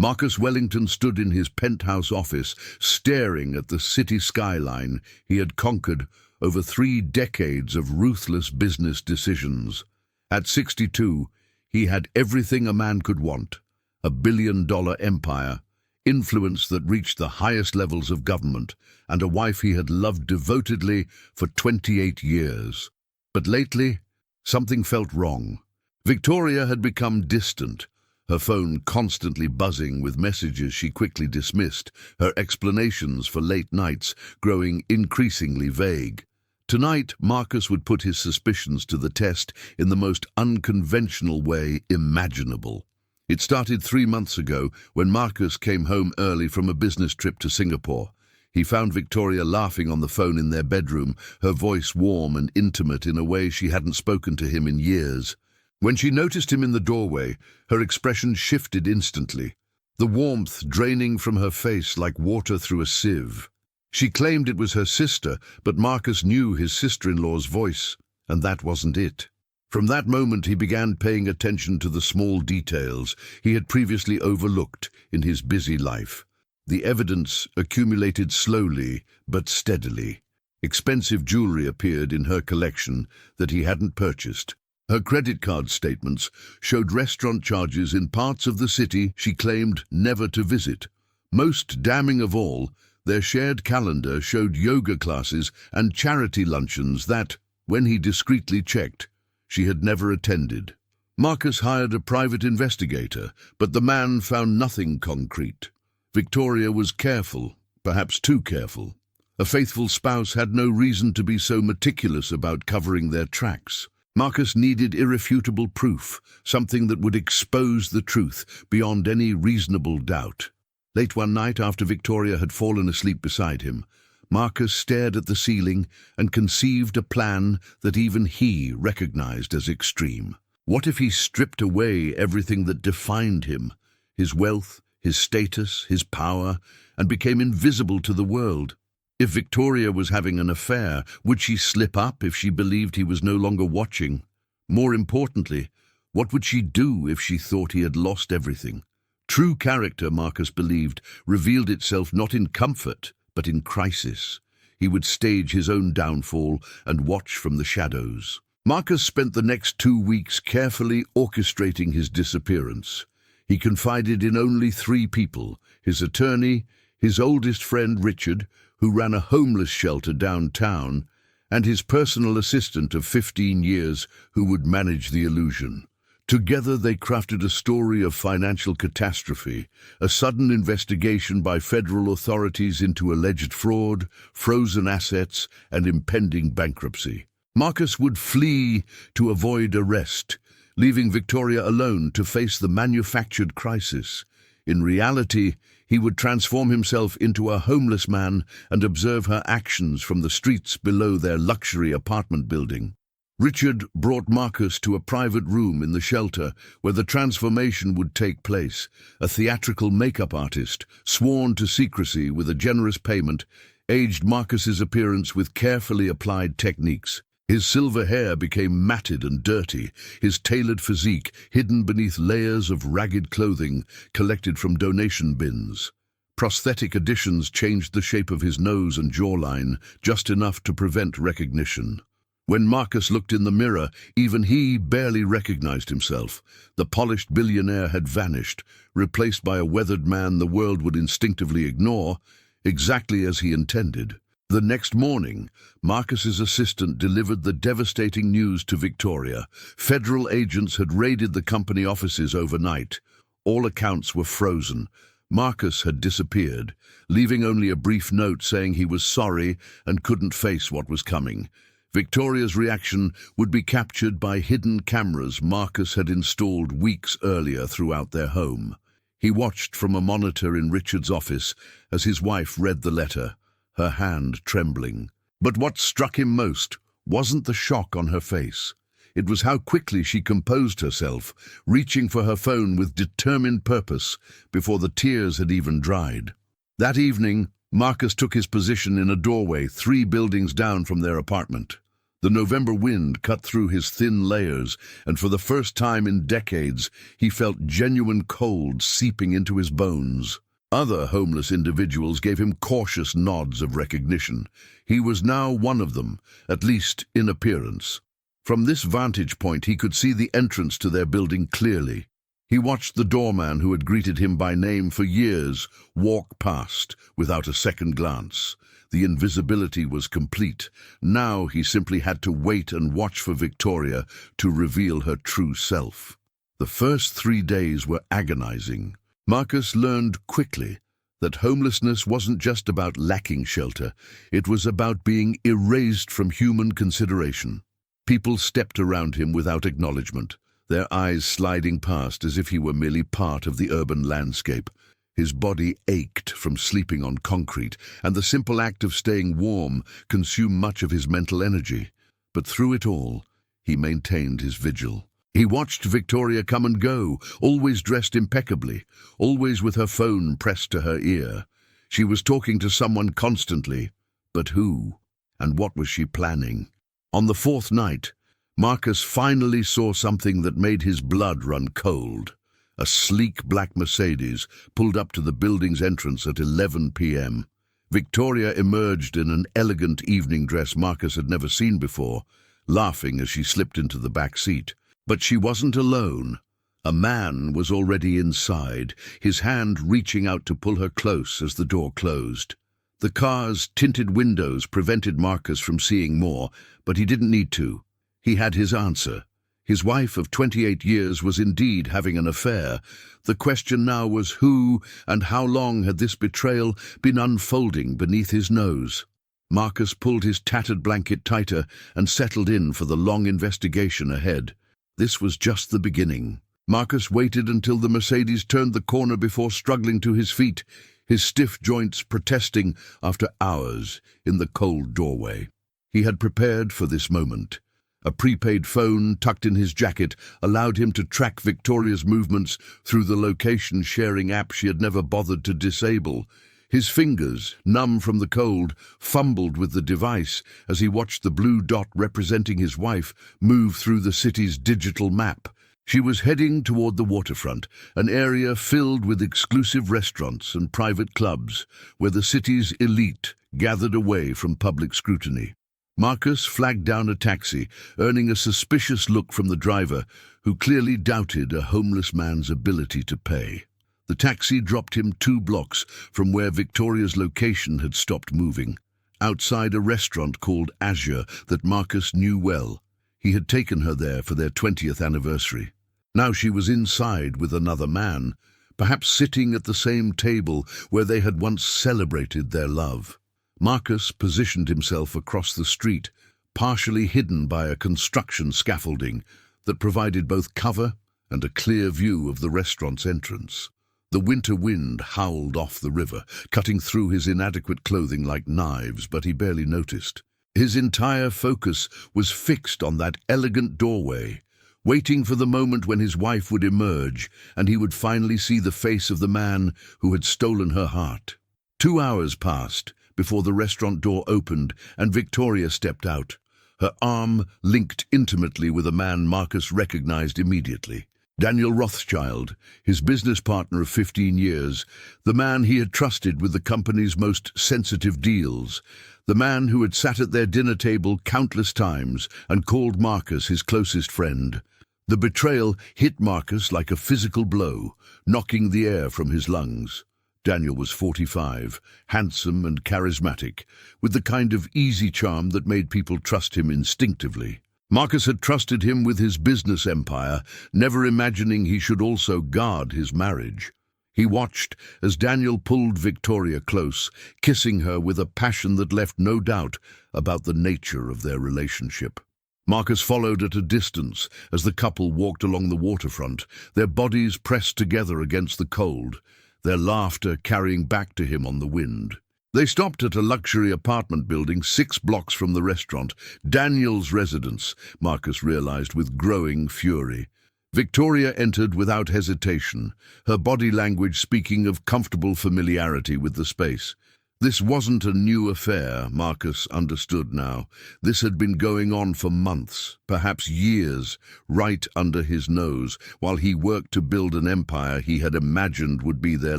Marcus Wellington stood in his penthouse office, staring at the city skyline he had conquered over 3 decades of ruthless business decisions. At 62, he had everything a man could want: a billion-dollar empire, influence that reached the highest levels of government, and a wife he had loved devotedly for 28 years. But lately, something felt wrong. Victoria had become distant, her phone constantly buzzing with messages she quickly dismissed, her explanations for late nights growing increasingly vague. Tonight, Marcus would put his suspicions to the test in the most unconventional way imaginable. It started 3 months ago when Marcus came home early from a business trip to Singapore. He found Victoria laughing on the phone in their bedroom, her voice warm and intimate in a way she hadn't spoken to him in years. When she noticed him in the doorway, her expression shifted instantly, the warmth draining from her face like water through a sieve. She claimed it was her sister, but Marcus knew his sister-in-law's voice, and that wasn't it. From that moment he began paying attention to the small details he had previously overlooked in his busy life. The evidence accumulated slowly but steadily. Expensive jewelry appeared in her collection that he hadn't purchased. Her credit card statements showed restaurant charges in parts of the city she claimed never to visit. Most damning of all, their shared calendar showed yoga classes and charity luncheons that, when he discreetly checked, she had never attended. Marcus hired a private investigator, but the man found nothing concrete. Victoria was careful, perhaps too careful. A faithful spouse had no reason to be so meticulous about covering their tracks. Marcus needed irrefutable proof, something that would expose the truth beyond any reasonable doubt. Late one night, after Victoria had fallen asleep beside him, Marcus stared at the ceiling and conceived a plan that even he recognized as extreme. What if he stripped away everything that defined him, his wealth, his status, his power, and became invisible to the world? If Victoria was having an affair, would she slip up if she believed he was no longer watching? More importantly, what would she do if she thought he had lost everything? True character, Marcus believed, revealed itself not in comfort, but in crisis. He would stage his own downfall and watch from the shadows. Marcus spent the next 2 weeks carefully orchestrating his disappearance. He confided in only 3 people: his attorney, his oldest friend Richard, who ran a homeless shelter downtown, and his personal assistant of 15 years who would manage the illusion. Together they crafted a story of financial catastrophe, a sudden investigation by federal authorities into alleged fraud, frozen assets, and impending bankruptcy. Marcus would flee to avoid arrest, leaving Victoria alone to face the manufactured crisis. In reality, he would transform himself into a homeless man and observe her actions from the streets below their luxury apartment building. Richard brought Marcus to a private room in the shelter where the transformation would take place. A theatrical makeup artist, sworn to secrecy with a generous payment, aged Marcus's appearance with carefully applied techniques. His silver hair became matted and dirty, his tailored physique hidden beneath layers of ragged clothing collected from donation bins. Prosthetic additions changed the shape of his nose and jawline, just enough to prevent recognition. When Marcus looked in the mirror, even he barely recognized himself. The polished billionaire had vanished, replaced by a weathered man the world would instinctively ignore, exactly as he intended. The next morning, Marcus's assistant delivered the devastating news to Victoria. Federal agents had raided the company offices overnight. All accounts were frozen. Marcus had disappeared, leaving only a brief note saying he was sorry and couldn't face what was coming. Victoria's reaction would be captured by hidden cameras Marcus had installed weeks earlier throughout their home. He watched from a monitor in Richard's office as his wife read the letter, her hand trembling. But what struck him most wasn't the shock on her face. It was how quickly she composed herself, reaching for her phone with determined purpose before the tears had even dried. That evening, Marcus took his position in a doorway 3 buildings down from their apartment. The November wind cut through his thin layers, and for the first time in decades, he felt genuine cold seeping into his bones. Other homeless individuals gave him cautious nods of recognition. He was now one of them, at least in appearance. From this vantage point, he could see the entrance to their building clearly. He watched the doorman who had greeted him by name for years walk past without a second glance. The invisibility was complete. Now he simply had to wait and watch for Victoria to reveal her true self. The first 3 days were agonizing. Marcus learned quickly that homelessness wasn't just about lacking shelter. It was about being erased from human consideration. People stepped around him without acknowledgement, their eyes sliding past as if he were merely part of the urban landscape. His body ached from sleeping on concrete, and the simple act of staying warm consumed much of his mental energy. But through it all, he maintained his vigil. He watched Victoria come and go, always dressed impeccably, always with her phone pressed to her ear. She was talking to someone constantly, but who? And what was she planning? On the 4th night, Marcus finally saw something that made his blood run cold. A sleek black Mercedes pulled up to the building's entrance at 11 p.m. Victoria emerged in an elegant evening dress Marcus had never seen before, laughing as she slipped into the back seat. But she wasn't alone. A man was already inside, his hand reaching out to pull her close as the door closed. The car's tinted windows prevented Marcus from seeing more, but he didn't need to. He had his answer. His wife of 28 years was indeed having an affair. The question now was who and how long had this betrayal been unfolding beneath his nose? Marcus pulled his tattered blanket tighter and settled in for the long investigation ahead. This was just the beginning. Marcus waited until the Mercedes turned the corner before struggling to his feet, his stiff joints protesting after hours in the cold doorway. He had prepared for this moment. A prepaid phone tucked in his jacket allowed him to track Victoria's movements through the location-sharing app she had never bothered to disable. His fingers, numb from the cold, fumbled with the device as he watched the blue dot representing his wife move through the city's digital map. She was heading toward the waterfront, an area filled with exclusive restaurants and private clubs, where the city's elite gathered away from public scrutiny. Marcus flagged down a taxi, earning a suspicious look from the driver, who clearly doubted a homeless man's ability to pay. The taxi dropped him 2 blocks from where Victoria's location had stopped moving, outside a restaurant called Azure that Marcus knew well. He had taken her there for their 20th anniversary. Now she was inside with another man, perhaps sitting at the same table where they had once celebrated their love. Marcus positioned himself across the street, partially hidden by a construction scaffolding that provided both cover and a clear view of the restaurant's entrance. The winter wind howled off the river, cutting through his inadequate clothing like knives, but he barely noticed. His entire focus was fixed on that elegant doorway, waiting for the moment when his wife would emerge and he would finally see the face of the man who had stolen her heart. 2 hours passed before the restaurant door opened and Victoria stepped out, her arm linked intimately with a man Marcus recognized immediately. Daniel Rothschild, his business partner of 15 years, the man he had trusted with the company's most sensitive deals, the man who had sat at their dinner table countless times and called Marcus his closest friend. The betrayal hit Marcus like a physical blow, knocking the air from his lungs. Daniel was 45, handsome and charismatic, with the kind of easy charm that made people trust him instinctively. Marcus had trusted him with his business empire, never imagining he should also guard his marriage. He watched as Daniel pulled Victoria close, kissing her with a passion that left no doubt about the nature of their relationship. Marcus followed at a distance as the couple walked along the waterfront, their bodies pressed together against the cold, their laughter carrying back to him on the wind. They stopped at a luxury apartment building 6 blocks from the restaurant, Daniel's residence, Marcus realized with growing fury. Victoria entered without hesitation, her body language speaking of comfortable familiarity with the space. This wasn't a new affair, Marcus understood now. This had been going on for months, perhaps years, right under his nose, while he worked to build an empire he had imagined would be their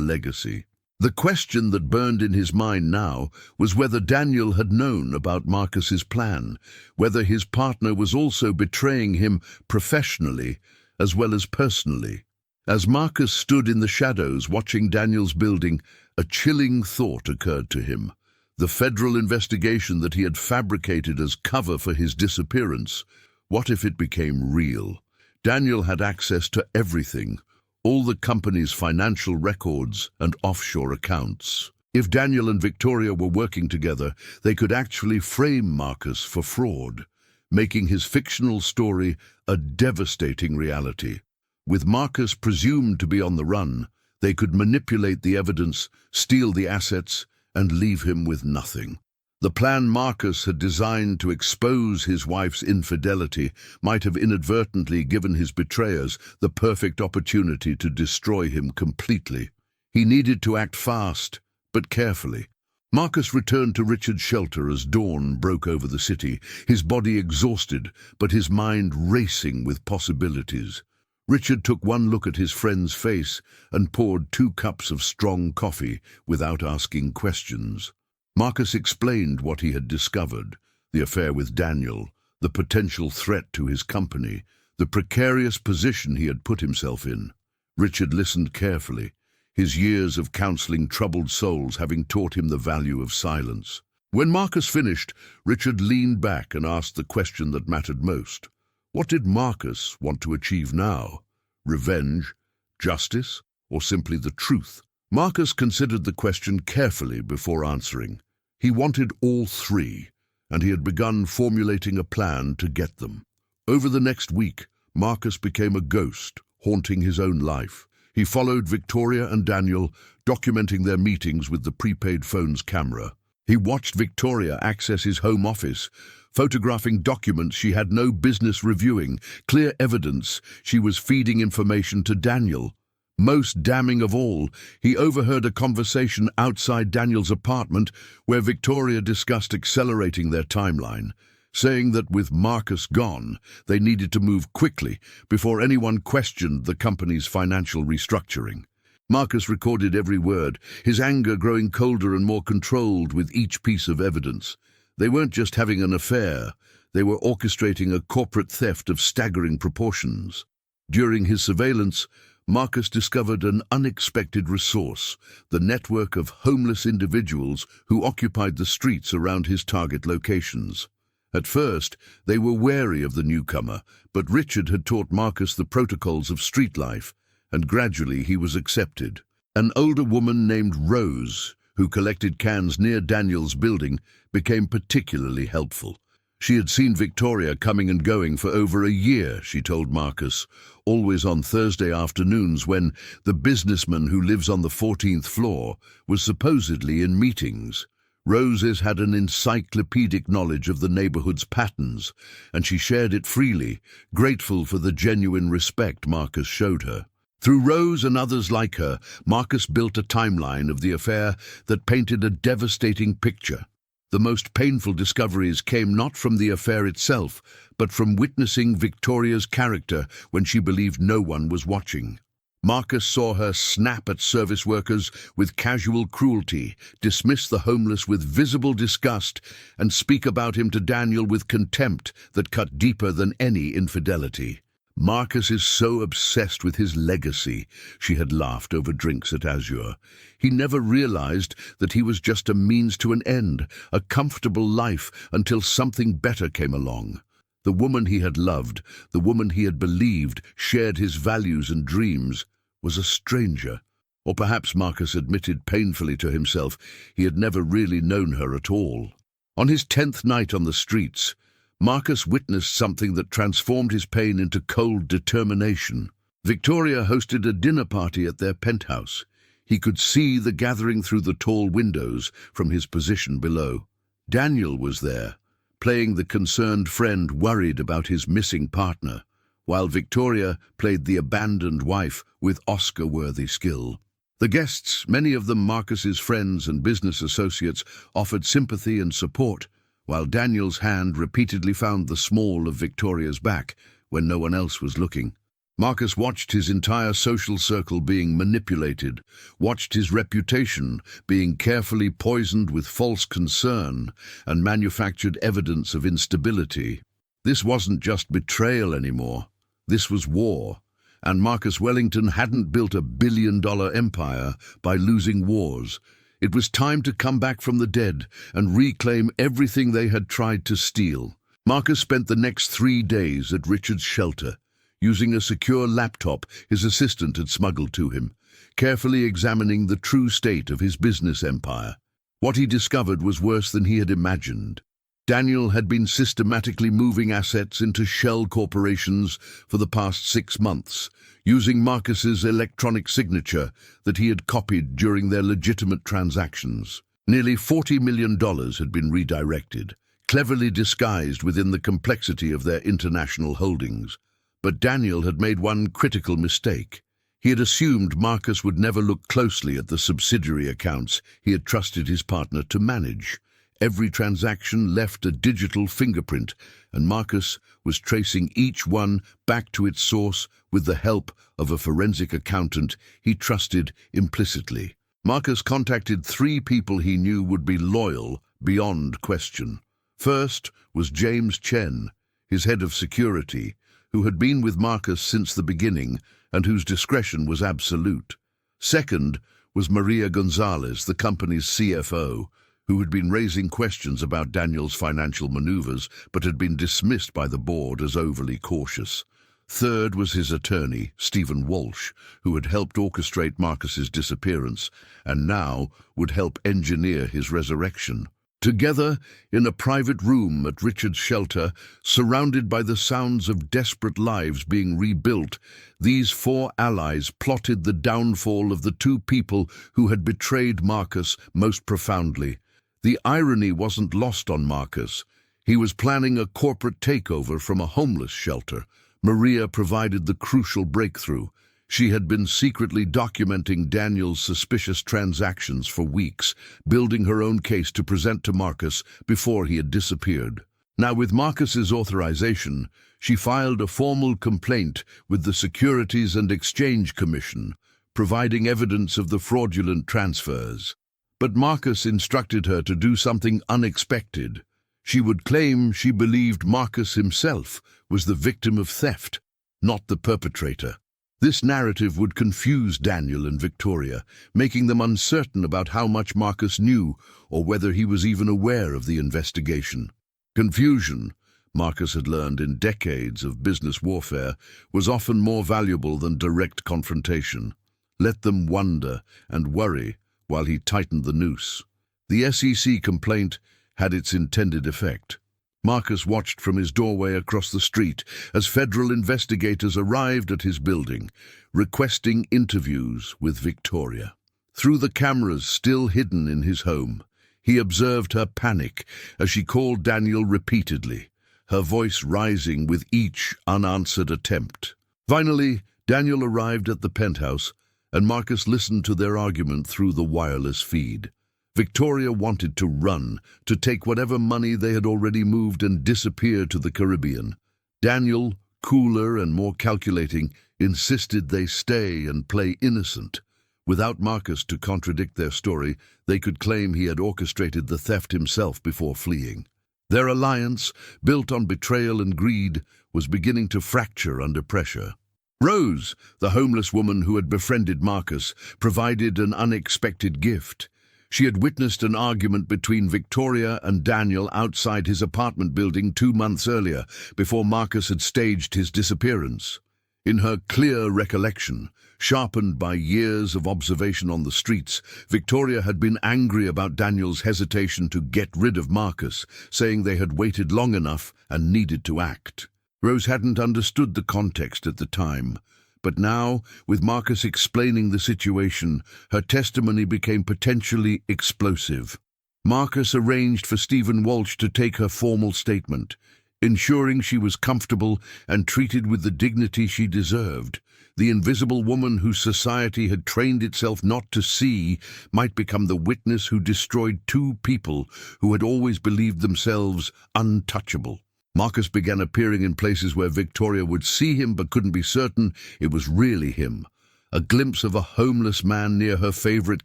legacy. The question that burned in his mind now was whether Daniel had known about Marcus's plan, whether his partner was also betraying him professionally as well as personally. As Marcus stood in the shadows watching Daniel's building, a chilling thought occurred to him. The federal investigation that he had fabricated as cover for his disappearance. What if it became real? Daniel had access to everything, all the company's financial records and offshore accounts. If Daniel and Victoria were working together, they could actually frame Marcus for fraud, making his fictional story a devastating reality. With Marcus presumed to be on the run, they could manipulate the evidence, steal the assets, and leave him with nothing. The plan Marcus had designed to expose his wife's infidelity might have inadvertently given his betrayers the perfect opportunity to destroy him completely. He needed to act fast, but carefully. Marcus returned to Richard's shelter as dawn broke over the city, his body exhausted, but his mind racing with possibilities. Richard took one look at his friend's face and poured 2 cups of strong coffee without asking questions. Marcus explained what he had discovered, the affair with Daniel, the potential threat to his company, the precarious position he had put himself in. Richard listened carefully, his years of counseling troubled souls having taught him the value of silence. When Marcus finished, Richard leaned back and asked the question that mattered most. What did Marcus want to achieve now? Revenge, justice, or simply the truth? Marcus considered the question carefully before answering. He wanted all 3, and he had begun formulating a plan to get them. Over the next week, Marcus became a ghost, haunting his own life. He followed Victoria and Daniel, documenting their meetings with the prepaid phone's camera. He watched Victoria access his home office, photographing documents she had no business reviewing, clear evidence she was feeding information to Daniel. Most damning of all, he overheard a conversation outside Daniel's apartment where Victoria discussed accelerating their timeline, saying that with Marcus gone, they needed to move quickly before anyone questioned the company's financial restructuring. Marcus recorded every word, his anger growing colder and more controlled with each piece of evidence. They weren't just having an affair, they were orchestrating a corporate theft of staggering proportions. During his surveillance, Marcus discovered an unexpected resource, the network of homeless individuals who occupied the streets around his target locations. At first, they were wary of the newcomer, but Richard had taught Marcus the protocols of street life, and gradually he was accepted. An older woman named Rose, who collected cans near Daniel's building, became particularly helpful. She had seen Victoria coming and going for over a year, she told Marcus, always on Thursday afternoons when the businessman who lives on the 14th floor was supposedly in meetings. Rose's had an encyclopedic knowledge of the neighborhood's patterns, and she shared it freely, grateful for the genuine respect Marcus showed her. Through Rose and others like her, Marcus built a timeline of the affair that painted a devastating picture. The most painful discoveries came not from the affair itself, but from witnessing Victoria's character when she believed no one was watching. Marcus saw her snap at service workers with casual cruelty, dismiss the homeless with visible disgust, and speak about him to Daniel with contempt that cut deeper than any infidelity. Marcus is so obsessed with his legacy, she had laughed over drinks at Azure. He never realized that he was just a means to an end, a comfortable life until something better came along. The woman he had loved, the woman he had believed shared his values and dreams, was a stranger. Or perhaps Marcus admitted painfully to himself he had never really known her at all. On his 10th night on the streets, Marcus witnessed something that transformed his pain into cold determination. Victoria hosted a dinner party at their penthouse. He could see the gathering through the tall windows from his position below. Daniel was there, playing the concerned friend worried about his missing partner, while Victoria played the abandoned wife with Oscar-worthy skill. The guests, many of them Marcus's friends and business associates, offered sympathy and support, while Daniel's hand repeatedly found the small of Victoria's back when no one else was looking. Marcus watched his entire social circle being manipulated, watched his reputation being carefully poisoned with false concern and manufactured evidence of instability. This wasn't just betrayal anymore. This was war. And Marcus Wellington hadn't built a billion-dollar empire by losing wars. It was time to come back from the dead and reclaim everything they had tried to steal. Marcus spent the next 3 days at Richard's shelter, using a secure laptop his assistant had smuggled to him, carefully examining the true state of his business empire. What he discovered was worse than he had imagined. Daniel had been systematically moving assets into shell corporations for the past 6 months, using Marcus's electronic signature that he had copied during their legitimate transactions. Nearly $40 million had been redirected, cleverly disguised within the complexity of their international holdings. But Daniel had made one critical mistake. He had assumed Marcus would never look closely at the subsidiary accounts he had trusted his partner to manage. Every transaction left a digital fingerprint, and Marcus was tracing each one back to its source with the help of a forensic accountant he trusted implicitly. Marcus contacted 3 people he knew would be loyal beyond question. First was James Chen, his head of security, who had been with Marcus since the beginning and whose discretion was absolute. Second was Maria Gonzalez, the company's CFO, who had been raising questions about Daniel's financial maneuvers but had been dismissed by the board as overly cautious. Third was his attorney, Stephen Walsh, who had helped orchestrate Marcus's disappearance and now would help engineer his resurrection. Together, in a private room at Richard's shelter, surrounded by the sounds of desperate lives being rebuilt, these 4 allies plotted the downfall of the 2 people who had betrayed Marcus most profoundly. The irony wasn't lost on Marcus. He was planning a corporate takeover from a homeless shelter. Maria provided the crucial breakthrough. She had been secretly documenting Daniel's suspicious transactions for weeks, building her own case to present to Marcus before he had disappeared. Now, with Marcus's authorization, she filed a formal complaint with the Securities and Exchange Commission, providing evidence of the fraudulent transfers. But Marcus instructed her to do something unexpected. She would claim she believed Marcus himself was the victim of theft, not the perpetrator. This narrative would confuse Daniel and Victoria, making them uncertain about how much Marcus knew or whether he was even aware of the investigation. Confusion, Marcus had learned in decades of business warfare, was often more valuable than direct confrontation. Let them wonder and worry while he tightened the noose. The SEC complaint had its intended effect. Marcus watched from his doorway across the street as federal investigators arrived at his building, requesting interviews with Victoria. Through the cameras still hidden in his home, he observed her panic as she called Daniel repeatedly, her voice rising with each unanswered attempt. Finally, Daniel arrived at the penthouse, and Marcus listened to their argument through the wireless feed. Victoria wanted to run, to take whatever money they had already moved and disappear to the Caribbean. Daniel, cooler and more calculating, insisted they stay and play innocent. Without Marcus to contradict their story, they could claim he had orchestrated the theft himself before fleeing. Their alliance, built on betrayal and greed, was beginning to fracture under pressure. Rose, the homeless woman who had befriended Marcus, provided an unexpected gift. She had witnessed an argument between Victoria and Daniel outside his apartment building 2 months earlier, before Marcus had staged his disappearance. In her clear recollection, sharpened by years of observation on the streets, Victoria had been angry about Daniel's hesitation to get rid of Marcus, saying they had waited long enough and needed to act. Rose hadn't understood the context at the time, but now, with Marcus explaining the situation, her testimony became potentially explosive. Marcus arranged for Stephen Walsh to take her formal statement, ensuring she was comfortable and treated with the dignity she deserved. The invisible woman whose society had trained itself not to see might become the witness who destroyed two people who had always believed themselves untouchable. Marcus began appearing in places where Victoria would see him but couldn't be certain it was really him. A glimpse of a homeless man near her favorite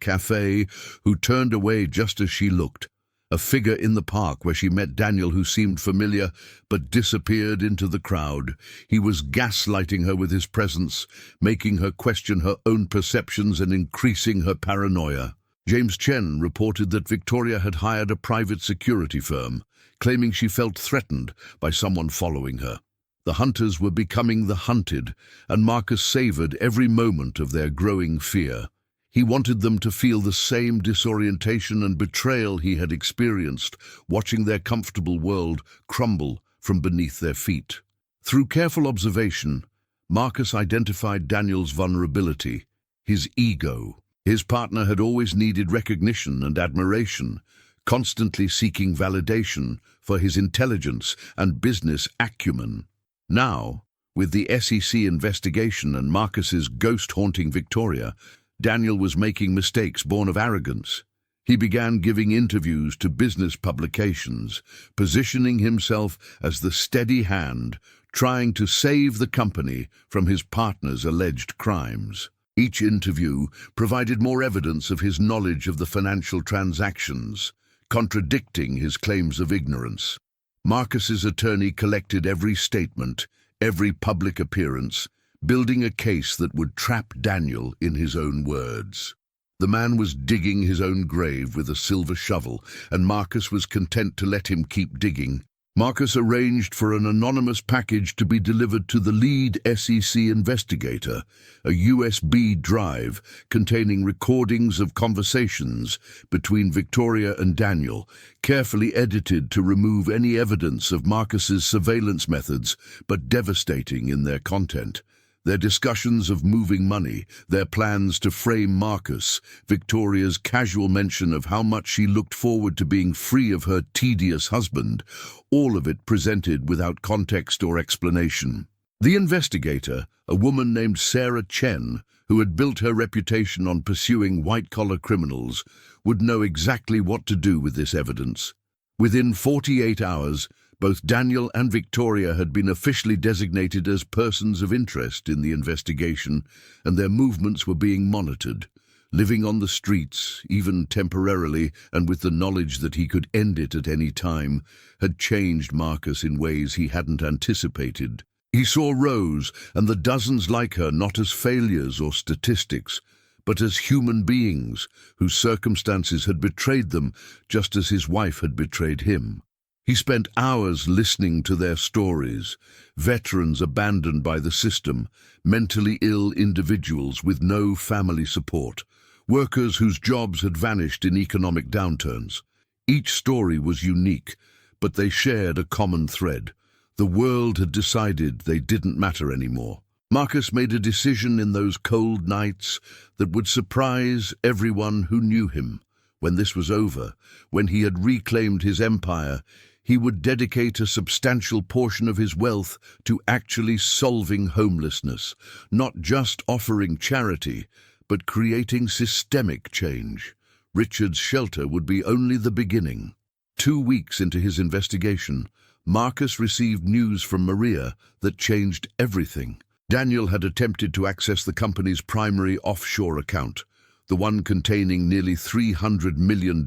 cafe who turned away just as she looked. A figure in the park where she met Daniel who seemed familiar but disappeared into the crowd. He was gaslighting her with his presence, making her question her own perceptions and increasing her paranoia. James Chen reported that Victoria had hired a private security firm, claiming she felt threatened by someone following her. The hunters were becoming the hunted, and Marcus savored every moment of their growing fear. He wanted them to feel the same disorientation and betrayal he had experienced, watching their comfortable world crumble from beneath their feet. Through careful observation, Marcus identified Daniel's vulnerability, his ego. His partner had always needed recognition and admiration, constantly seeking validation for his intelligence and business acumen. Now, with the SEC investigation and Marcus's ghost haunting Victoria, Daniel was making mistakes born of arrogance. He began giving interviews to business publications, positioning himself as the steady hand, trying to save the company from his partner's alleged crimes. Each interview provided more evidence of his knowledge of the financial transactions, contradicting his claims of ignorance. Marcus's attorney collected every statement, every public appearance, building a case that would trap Daniel in his own words. The man was digging his own grave with a silver shovel, and Marcus was content to let him keep digging. Marcus arranged for an anonymous package to be delivered to the lead SEC investigator, a USB drive containing recordings of conversations between Victoria and Daniel, carefully edited to remove any evidence of Marcus's surveillance methods, but devastating in their content. Their discussions of moving money, their plans to frame Marcus, Victoria's casual mention of how much she looked forward to being free of her tedious husband, all of it presented without context or explanation. The investigator, a woman named Sarah Chen, who had built her reputation on pursuing white-collar criminals, would know exactly what to do with this evidence. Within 48 hours, both Daniel and Victoria had been officially designated as persons of interest in the investigation, and their movements were being monitored. Living on the streets, even temporarily, and with the knowledge that he could end it at any time, had changed Marcus in ways he hadn't anticipated. He saw Rose and the dozens like her not as failures or statistics, but as human beings whose circumstances had betrayed them just as his wife had betrayed him. He spent hours listening to their stories, veterans abandoned by the system, mentally ill individuals with no family support, workers whose jobs had vanished in economic downturns. Each story was unique, but they shared a common thread. The world had decided they didn't matter anymore. Marcus made a decision in those cold nights that would surprise everyone who knew him. When this was over, when he had reclaimed his empire, he would dedicate a substantial portion of his wealth to actually solving homelessness, not just offering charity, but creating systemic change. Richard's shelter would be only the beginning. 2 weeks into his investigation, Marcus received news from Maria that changed everything. Daniel had attempted to access the company's primary offshore account, the one containing nearly $300 million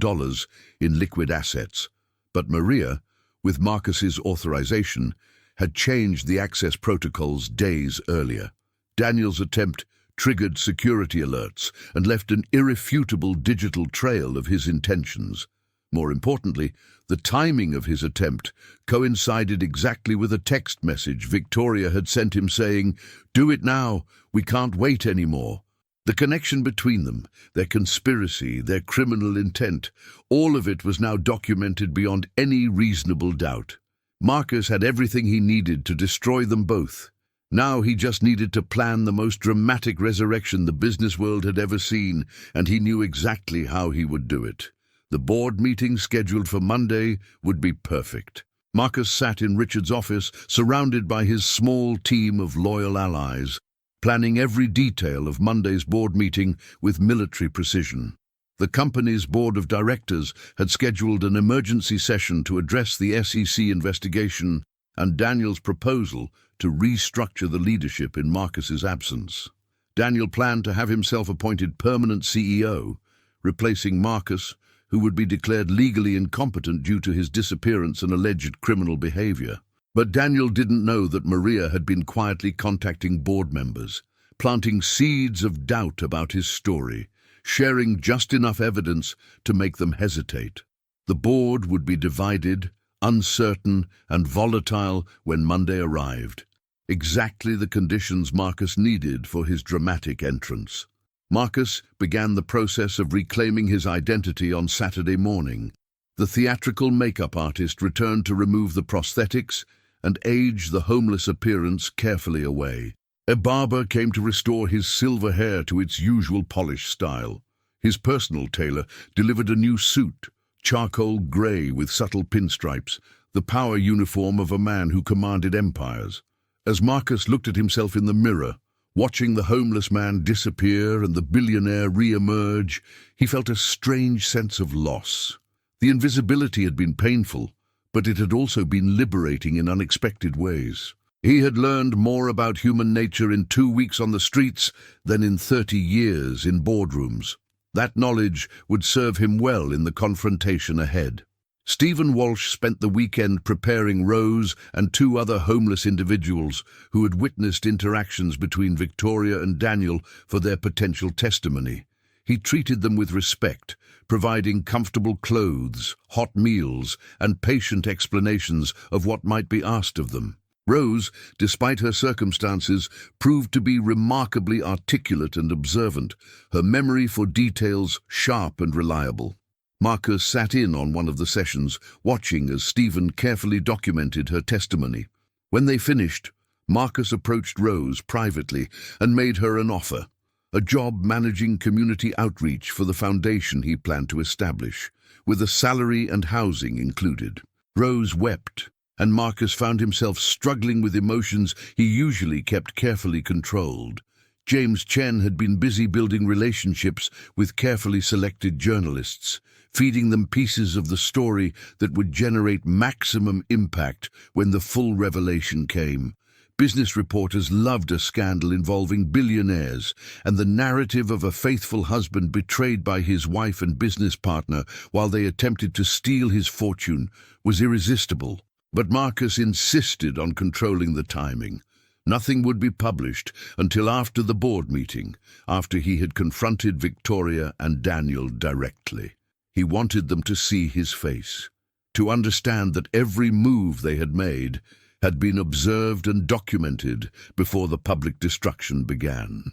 in liquid assets. But Maria, with Marcus's authorization, had changed the access protocols days earlier. Daniel's attempt triggered security alerts and left an irrefutable digital trail of his intentions. More importantly, the timing of his attempt coincided exactly with a text message Victoria had sent him saying, "Do it now, we can't wait anymore." The connection between them, their conspiracy, their criminal intent, all of it was now documented beyond any reasonable doubt. Marcus had everything he needed to destroy them both. Now he just needed to plan the most dramatic resurrection the business world had ever seen, and he knew exactly how he would do it. The board meeting scheduled for Monday would be perfect. Marcus sat in Richard's office, surrounded by his small team of loyal allies. planning every detail of Monday's board meeting with military precision. The company's board of directors had scheduled an emergency session to address the SEC investigation and Daniel's proposal to restructure the leadership in Marcus's absence. Daniel planned to have himself appointed permanent CEO, replacing Marcus, who would be declared legally incompetent due to his disappearance and alleged criminal behavior. But Daniel didn't know that Maria had been quietly contacting board members, planting seeds of doubt about his story, sharing just enough evidence to make them hesitate. The board would be divided, uncertain, and volatile when Monday arrived. Exactly the conditions Marcus needed for his dramatic entrance. Marcus began the process of reclaiming his identity on Saturday morning. The theatrical makeup artist returned to remove the prosthetics and age the homeless appearance carefully away. A barber came to restore his silver hair to its usual polished style. His personal tailor delivered a new suit, charcoal grey with subtle pinstripes, the power uniform of a man who commanded empires. As Marcus looked at himself in the mirror, watching the homeless man disappear and the billionaire re-emerge, he felt a strange sense of loss. The invisibility had been painful, but it had also been liberating in unexpected ways. He had learned more about human nature in 2 weeks on the streets than in 30 years in boardrooms. That knowledge would serve him well in the confrontation ahead. Stephen Walsh spent the weekend preparing Rose and 2 other homeless individuals who had witnessed interactions between Victoria and Daniel for their potential testimony. He treated them with respect, providing comfortable clothes, hot meals, and patient explanations of what might be asked of them. Rose, despite her circumstances, proved to be remarkably articulate and observant, her memory for details sharp and reliable. Marcus sat in on one of the sessions, watching as Stephen carefully documented her testimony. When they finished, Marcus approached Rose privately and made her an offer, a job managing community outreach for the foundation he planned to establish, with a salary and housing included. Rose wept, and Marcus found himself struggling with emotions he usually kept carefully controlled. James Chen had been busy building relationships with carefully selected journalists, feeding them pieces of the story that would generate maximum impact when the full revelation came. Business reporters loved a scandal involving billionaires, and the narrative of a faithful husband betrayed by his wife and business partner while they attempted to steal his fortune was irresistible. But Marcus insisted on controlling the timing. Nothing would be published until after the board meeting, after he had confronted Victoria and Daniel directly. He wanted them to see his face, to understand that every move they had made had been observed and documented before the public destruction began.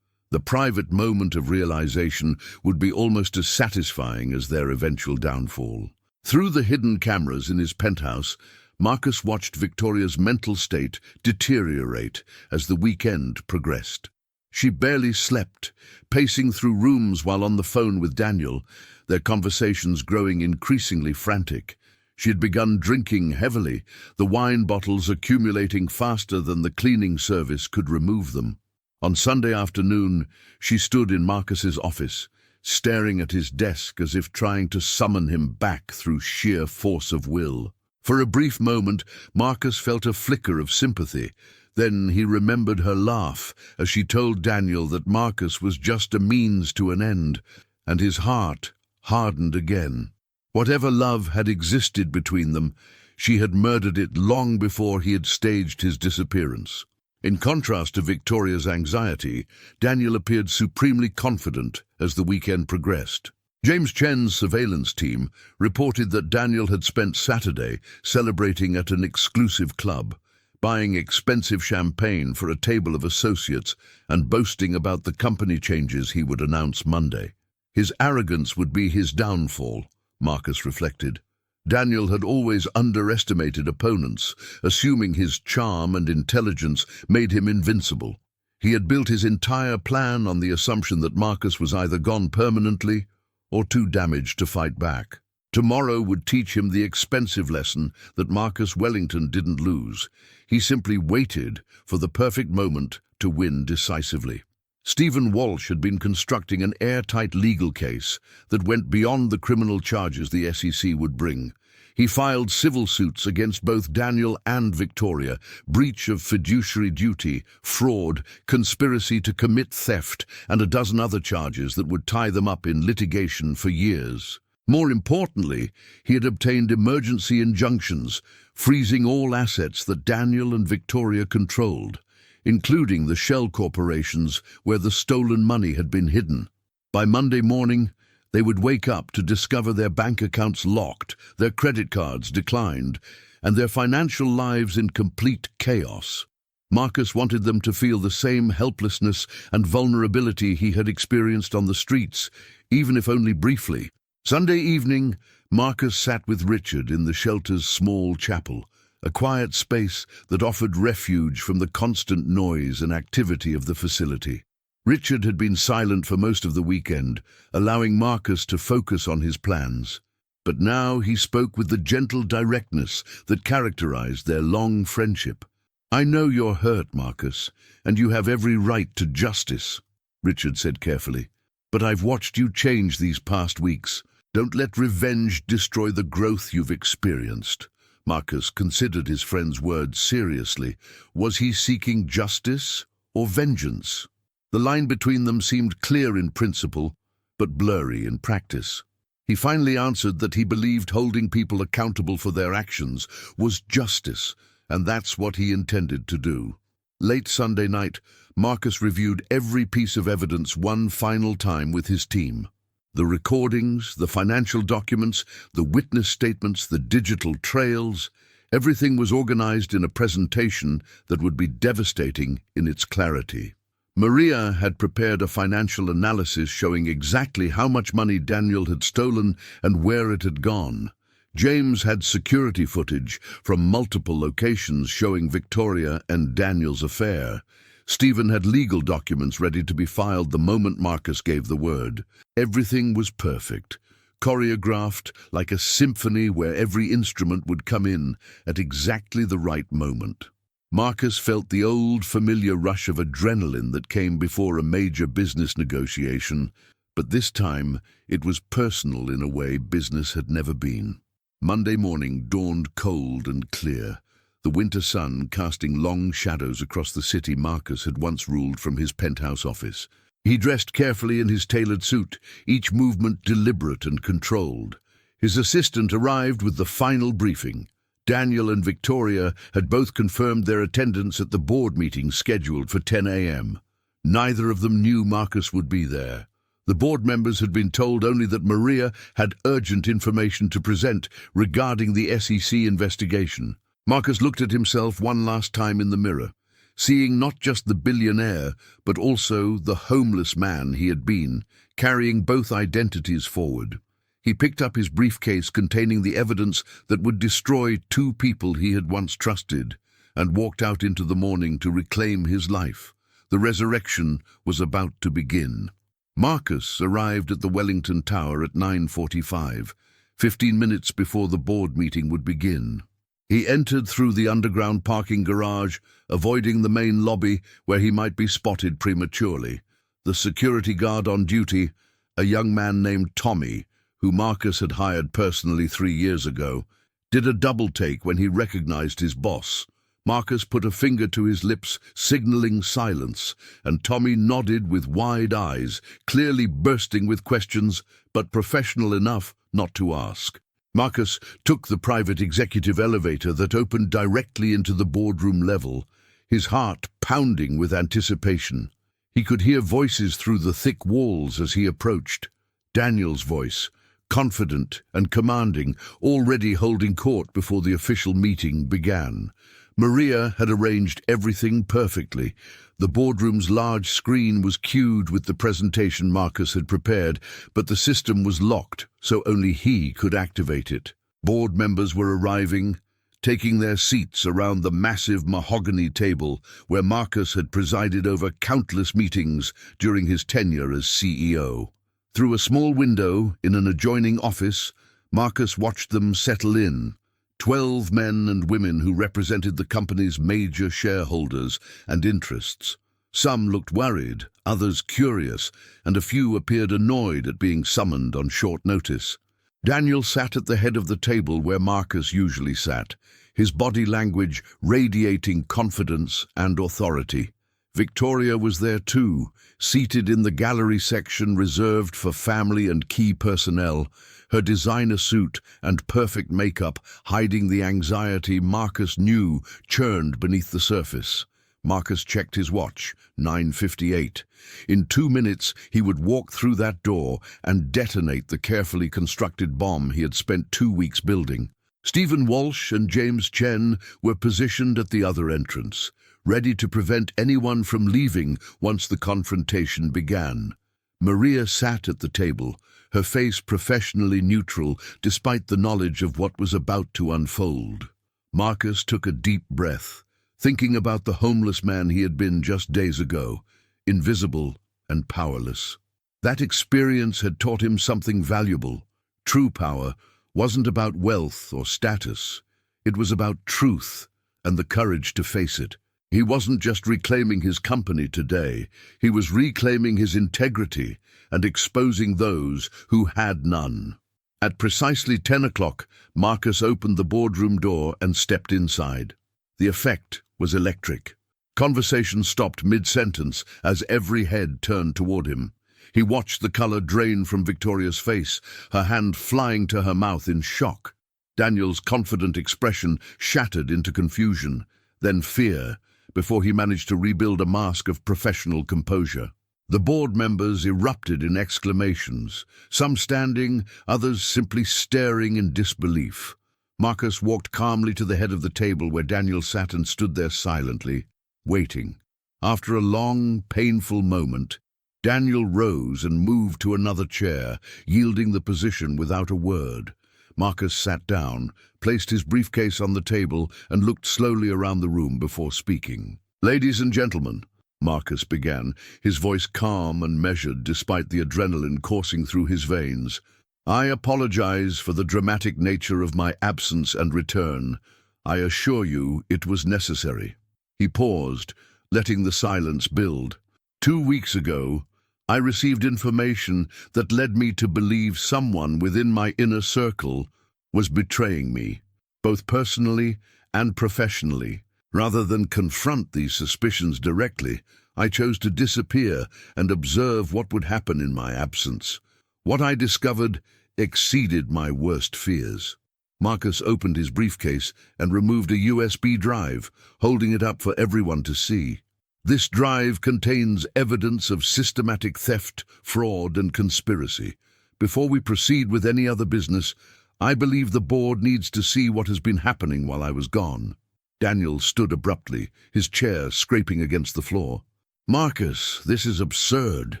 The private moment of realization would be almost as satisfying as their eventual downfall. Through the hidden cameras in his penthouse, Marcus watched Victoria's mental state deteriorate as the weekend progressed. She barely slept, pacing through rooms while on the phone with Daniel, their conversations growing increasingly frantic. She had begun drinking heavily, the wine bottles accumulating faster than the cleaning service could remove them. On Sunday afternoon, she stood in Marcus's office, staring at his desk as if trying to summon him back through sheer force of will. For a brief moment, Marcus felt a flicker of sympathy. Then he remembered her laugh as she told Daniel that Marcus was just a means to an end, and his heart hardened again. Whatever love had existed between them, she had murdered it long before he had staged his disappearance. In contrast to Victoria's anxiety, Daniel appeared supremely confident as the weekend progressed. James Chen's surveillance team reported that Daniel had spent Saturday celebrating at an exclusive club, buying expensive champagne for a table of associates and boasting about the company changes he would announce Monday. His arrogance would be his downfall, Marcus reflected. Daniel had always underestimated opponents, assuming his charm and intelligence made him invincible. He had built his entire plan on the assumption that Marcus was either gone permanently or too damaged to fight back. Tomorrow would teach him the expensive lesson that Marcus Wellington didn't lose. He simply waited for the perfect moment to win decisively. Stephen Walsh had been constructing an airtight legal case that went beyond the criminal charges the SEC would bring. He filed civil suits against both Daniel and Victoria, breach of fiduciary duty, fraud, conspiracy to commit theft, and a dozen other charges that would tie them up in litigation for years. More importantly, he had obtained emergency injunctions, freezing all assets that Daniel and Victoria controlled, including the shell corporations where the stolen money had been hidden. By Monday morning, they would wake up to discover their bank accounts locked, their credit cards declined, and their financial lives in complete chaos. Marcus wanted them to feel the same helplessness and vulnerability he had experienced on the streets, even if only briefly. Sunday evening, Marcus sat with Richard in the shelter's small chapel, a quiet space that offered refuge from the constant noise and activity of the facility. Richard had been silent for most of the weekend, allowing Marcus to focus on his plans. But now he spoke with the gentle directness that characterized their long friendship. "I know you're hurt, Marcus, and you have every right to justice," Richard said carefully. "But I've watched you change these past weeks. Don't let revenge destroy the growth you've experienced." Marcus considered his friend's words seriously. Was he seeking justice or vengeance? The line between them seemed clear in principle, but blurry in practice. He finally answered that he believed holding people accountable for their actions was justice, and that's what he intended to do. Late Sunday night, Marcus reviewed every piece of evidence one final time with his team. The recordings, the financial documents, the witness statements, the digital trails, everything was organized in a presentation that would be devastating in its clarity. Maria had prepared a financial analysis showing exactly how much money Daniel had stolen and where it had gone. James had security footage from multiple locations showing Victoria and Daniel's affair. Stephen had legal documents ready to be filed the moment Marcus gave the word. Everything was perfect, choreographed like a symphony where every instrument would come in at exactly the right moment. Marcus felt the old familiar rush of adrenaline that came before a major business negotiation, but this time it was personal in a way business had never been. Monday morning dawned cold and clear, the winter sun casting long shadows across the city Marcus had once ruled from his penthouse office. He dressed carefully in his tailored suit, each movement deliberate and controlled. His assistant arrived with the final briefing. Daniel and Victoria had both confirmed their attendance at the board meeting scheduled for 10 a.m. Neither of them knew Marcus would be there. The board members had been told only that Maria had urgent information to present regarding the SEC investigation. Marcus looked at himself one last time in the mirror, seeing not just the billionaire, but also the homeless man he had been, carrying both identities forward. He picked up his briefcase containing the evidence that would destroy two people he had once trusted, and walked out into the morning to reclaim his life. The resurrection was about to begin. Marcus arrived at the Wellington Tower at 9:45, 15 minutes before the board meeting would begin. He entered through the underground parking garage, avoiding the main lobby where he might be spotted prematurely. The security guard on duty, a young man named Tommy, who Marcus had hired personally 3 years ago, did a double-take when he recognized his boss. Marcus put a finger to his lips, signaling silence, and Tommy nodded with wide eyes, clearly bursting with questions, but professional enough not to ask. Marcus took the private executive elevator that opened directly into the boardroom level, his heart pounding with anticipation. He could hear voices through the thick walls as he approached. Daniel's voice, confident and commanding, already holding court before the official meeting began. Maria had arranged everything perfectly. The boardroom's large screen was cued with the presentation Marcus had prepared, but the system was locked, so only he could activate it. Board members were arriving, taking their seats around the massive mahogany table where Marcus had presided over countless meetings during his tenure as CEO. Through a small window in an adjoining office, Marcus watched them settle in. 12 men and women who represented the company's major shareholders and interests. Some looked worried, others curious, and a few appeared annoyed at being summoned on short notice. Daniel sat at the head of the table where Marcus usually sat, his body language radiating confidence and authority. Victoria was there too, seated in the gallery section reserved for family and key personnel, her designer suit and perfect makeup hiding the anxiety Marcus knew churned beneath the surface. Marcus checked his watch, 9:58. In 2 minutes, he would walk through that door and detonate the carefully constructed bomb he had spent 2 weeks building. Stephen Walsh and James Chen were positioned at the other entrance, ready to prevent anyone from leaving once the confrontation began. Maria sat at the table, her face professionally neutral despite the knowledge of what was about to unfold. Marcus took a deep breath, thinking about the homeless man he had been just days ago, invisible and powerless. That experience had taught him something valuable. True power wasn't about wealth or status. It was about truth and the courage to face it. He wasn't just reclaiming his company today, he was reclaiming his integrity and exposing those who had none. At precisely 10 o'clock, Marcus opened the boardroom door and stepped inside. The effect was electric. Conversation stopped mid-sentence as every head turned toward him. He watched the color drain from Victoria's face, her hand flying to her mouth in shock. Daniel's confident expression shattered into confusion, then fear, before he managed to rebuild a mask of professional composure. The board members erupted in exclamations, some standing, others simply staring in disbelief. Marcus walked calmly to the head of the table where Daniel sat and stood there silently, waiting. After a long, painful moment, Daniel rose and moved to another chair, yielding the position without a word. Marcus sat down, placed his briefcase on the table, and looked slowly around the room before speaking. "Ladies and gentlemen," Marcus began, his voice calm and measured despite the adrenaline coursing through his veins. "I apologize for the dramatic nature of my absence and return. I assure you it was necessary." He paused, letting the silence build. 2 weeks ago, I received information that led me to believe someone within my inner circle was betraying me, both personally and professionally. Rather than confront these suspicions directly, I chose to disappear and observe what would happen in my absence. What I discovered exceeded my worst fears. Marcus opened his briefcase and removed a USB drive, holding it up for everyone to see. This drive contains evidence of systematic theft, fraud, and conspiracy. Before we proceed with any other business, I believe the board needs to see what has been happening while I was gone. Daniel stood abruptly, his chair scraping against the floor. "Marcus, this is absurd,"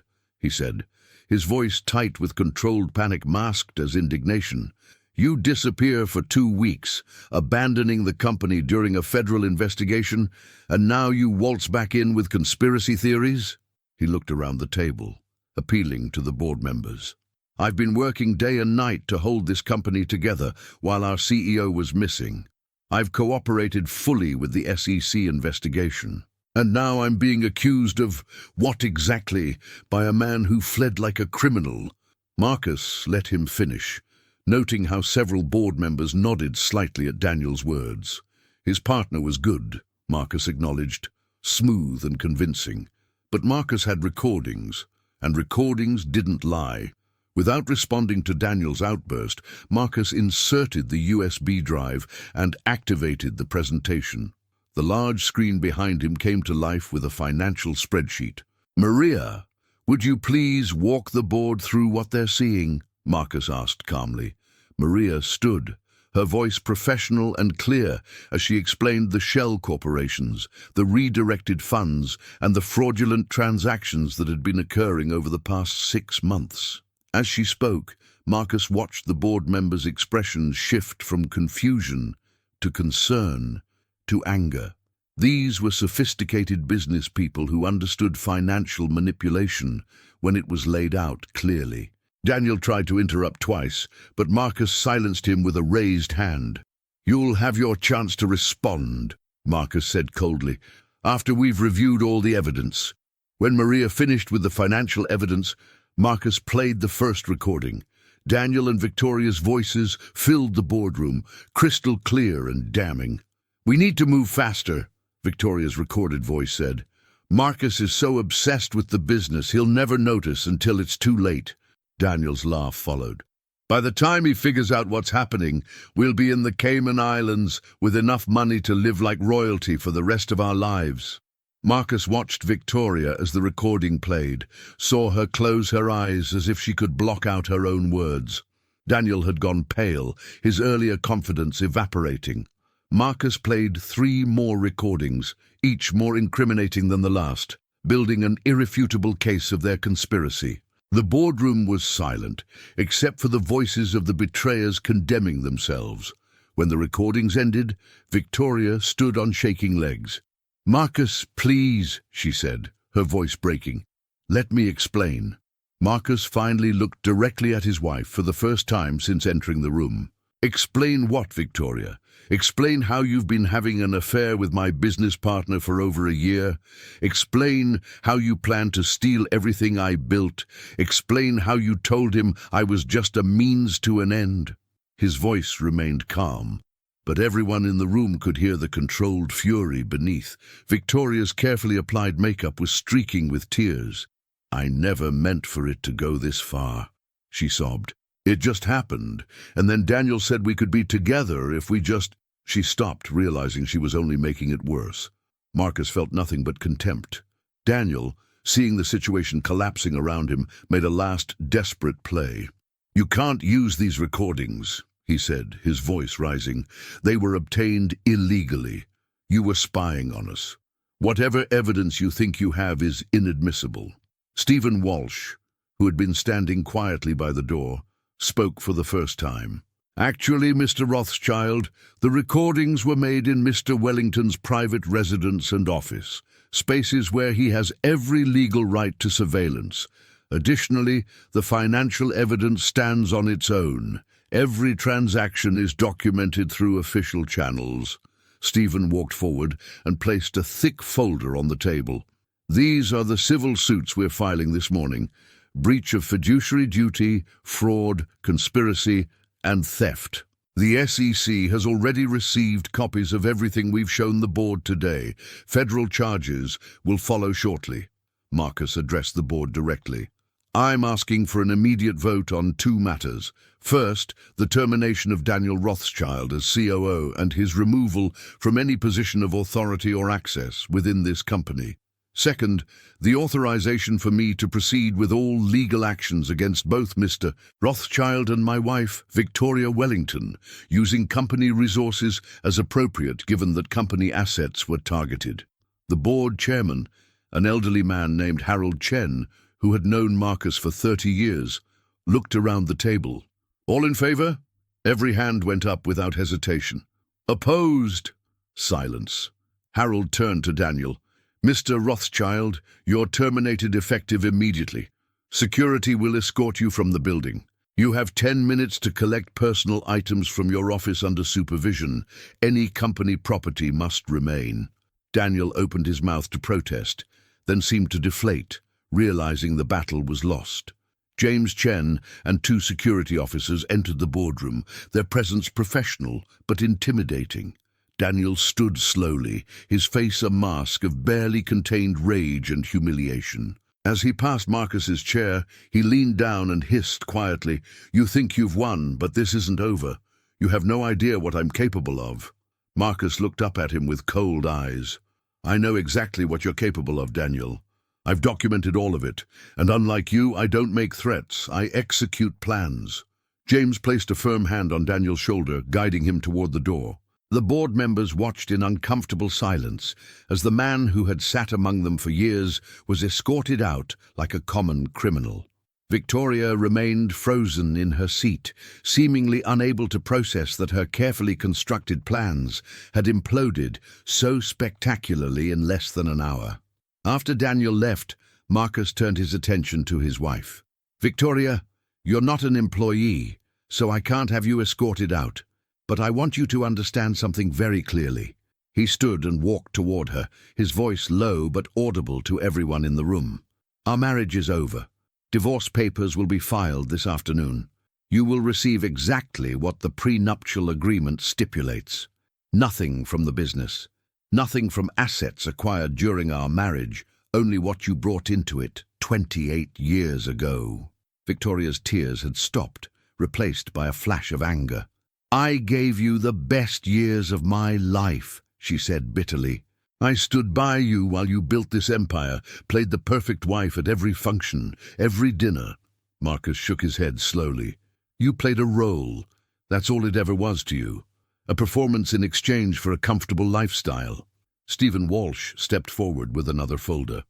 he said, his voice tight with controlled panic masked as indignation. "You disappear for 2 weeks, abandoning the company during a federal investigation, and now you waltz back in with conspiracy theories?" He looked around the table, appealing to the board members. "I've been working day and night to hold this company together while our CEO was missing. I've cooperated fully with the SEC investigation. And now I'm being accused of what exactly by a man who fled like a criminal." Marcus let him finish, noting how several board members nodded slightly at Daniel's words. His partner was good, Marcus acknowledged, smooth and convincing. But Marcus had recordings, and recordings didn't lie. Without responding to Daniel's outburst, Marcus inserted the USB drive and activated the presentation. The large screen behind him came to life with a financial spreadsheet. "Maria, would you please walk the board through what they're seeing?" Marcus asked calmly. Maria stood, her voice professional and clear as she explained the shell corporations, the redirected funds, and the fraudulent transactions that had been occurring over the past 6 months. As she spoke, Marcus watched the board members' expressions shift from confusion to concern to anger. These were sophisticated business people who understood financial manipulation when it was laid out clearly. Daniel tried to interrupt twice, but Marcus silenced him with a raised hand. "You'll have your chance to respond," Marcus said coldly, "after we've reviewed all the evidence. When Maria finished with the financial evidence, Marcus played the first recording. Daniel and Victoria's voices filled the boardroom, crystal clear and damning. "We need to move faster," Victoria's recorded voice said. "Marcus is so obsessed with the business, he'll never notice until it's too late." Daniel's laugh followed. "By the time he figures out what's happening, we'll be in the Cayman Islands with enough money to live like royalty for the rest of our lives." Marcus watched Victoria as the recording played, saw her close her eyes as if she could block out her own words. Daniel had gone pale, his earlier confidence evaporating. Marcus played 3 more recordings, each more incriminating than the last, building an irrefutable case of their conspiracy. The boardroom was silent, except for the voices of the betrayers condemning themselves. When the recordings ended, Victoria stood on shaking legs. "Marcus, please," she said, her voice breaking. "Let me explain." Marcus finally looked directly at his wife for the first time since entering the room. "Explain what, Victoria? Explain how you've been having an affair with my business partner for over a year. Explain how you plan to steal everything I built. Explain how you told him I was just a means to an end." His voice remained calm, but everyone in the room could hear the controlled fury beneath. Victoria's carefully applied makeup was streaking with tears. "I never meant for it to go this far," she sobbed. "It just happened, and then Daniel said we could be together if we just—" She stopped, realizing she was only making it worse. Marcus felt nothing but contempt. Daniel, seeing the situation collapsing around him, made a last desperate play. "You can't use these recordings," he said, his voice rising. "They were obtained illegally. You were spying on us. Whatever evidence you think you have is inadmissible." Stephen Walsh, who had been standing quietly by the door, spoke for the first time. "Actually, Mr. Rothschild, the recordings were made in Mr. Wellington's private residence and office, spaces where he has every legal right to surveillance. Additionally, the financial evidence stands on its own. Every transaction is documented through official channels." Stephen walked forward and placed a thick folder on the table. "These are the civil suits we're filing this morning. Breach of fiduciary duty, fraud, conspiracy, and theft. The SEC has already received copies of everything we've shown the board today. Federal charges will follow shortly." Marcus addressed the board directly. "I'm asking for an immediate vote on 2 matters. First, the termination of Daniel Rothschild as COO and his removal from any position of authority or access within this company. Second, the authorization for me to proceed with all legal actions against both Mr. Rothschild and my wife, Victoria Wellington, using company resources as appropriate given that company assets were targeted." The board chairman, an elderly man named Harold Chen, who had known Marcus for 30 years, looked around the table. "All in favor?" Every hand went up without hesitation. "Opposed?" Silence. Harold turned to Daniel. "Mr. Rothschild, you're terminated effective immediately. Security will escort you from the building. You have 10 minutes to collect personal items from your office under supervision. Any company property must remain." Daniel opened his mouth to protest, then seemed to deflate, realizing the battle was lost. James Chen and 2 security officers entered the boardroom, their presence professional but intimidating. Daniel stood slowly, his face a mask of barely contained rage and humiliation. As he passed Marcus's chair, he leaned down and hissed quietly, "You think you've won, but this isn't over. You have no idea what I'm capable of." Marcus looked up at him with cold eyes. "I know exactly what you're capable of, Daniel. I've documented all of it, and unlike you, I don't make threats, I execute plans." James placed a firm hand on Daniel's shoulder, guiding him toward the door. The board members watched in uncomfortable silence as the man who had sat among them for years was escorted out like a common criminal. Victoria remained frozen in her seat, seemingly unable to process that her carefully constructed plans had imploded so spectacularly in less than an hour. After Daniel left, Marcus turned his attention to his wife. "Victoria, you're not an employee, so I can't have you escorted out. But I want you to understand something very clearly." He stood and walked toward her, his voice low but audible to everyone in the room. "Our marriage is over. Divorce papers will be filed this afternoon. You will receive exactly what the prenuptial agreement stipulates. Nothing from the business. Nothing from assets acquired during our marriage, only what you brought into it 28 years ago." Victoria's tears had stopped, replaced by a flash of anger. "I gave you the best years of my life," she said bitterly. "I stood by you while you built this empire, played the perfect wife at every function, every dinner." Marcus shook his head slowly. "You played a role. That's all it ever was to you. A performance in exchange for a comfortable lifestyle." Stephen Walsh stepped forward with another folder.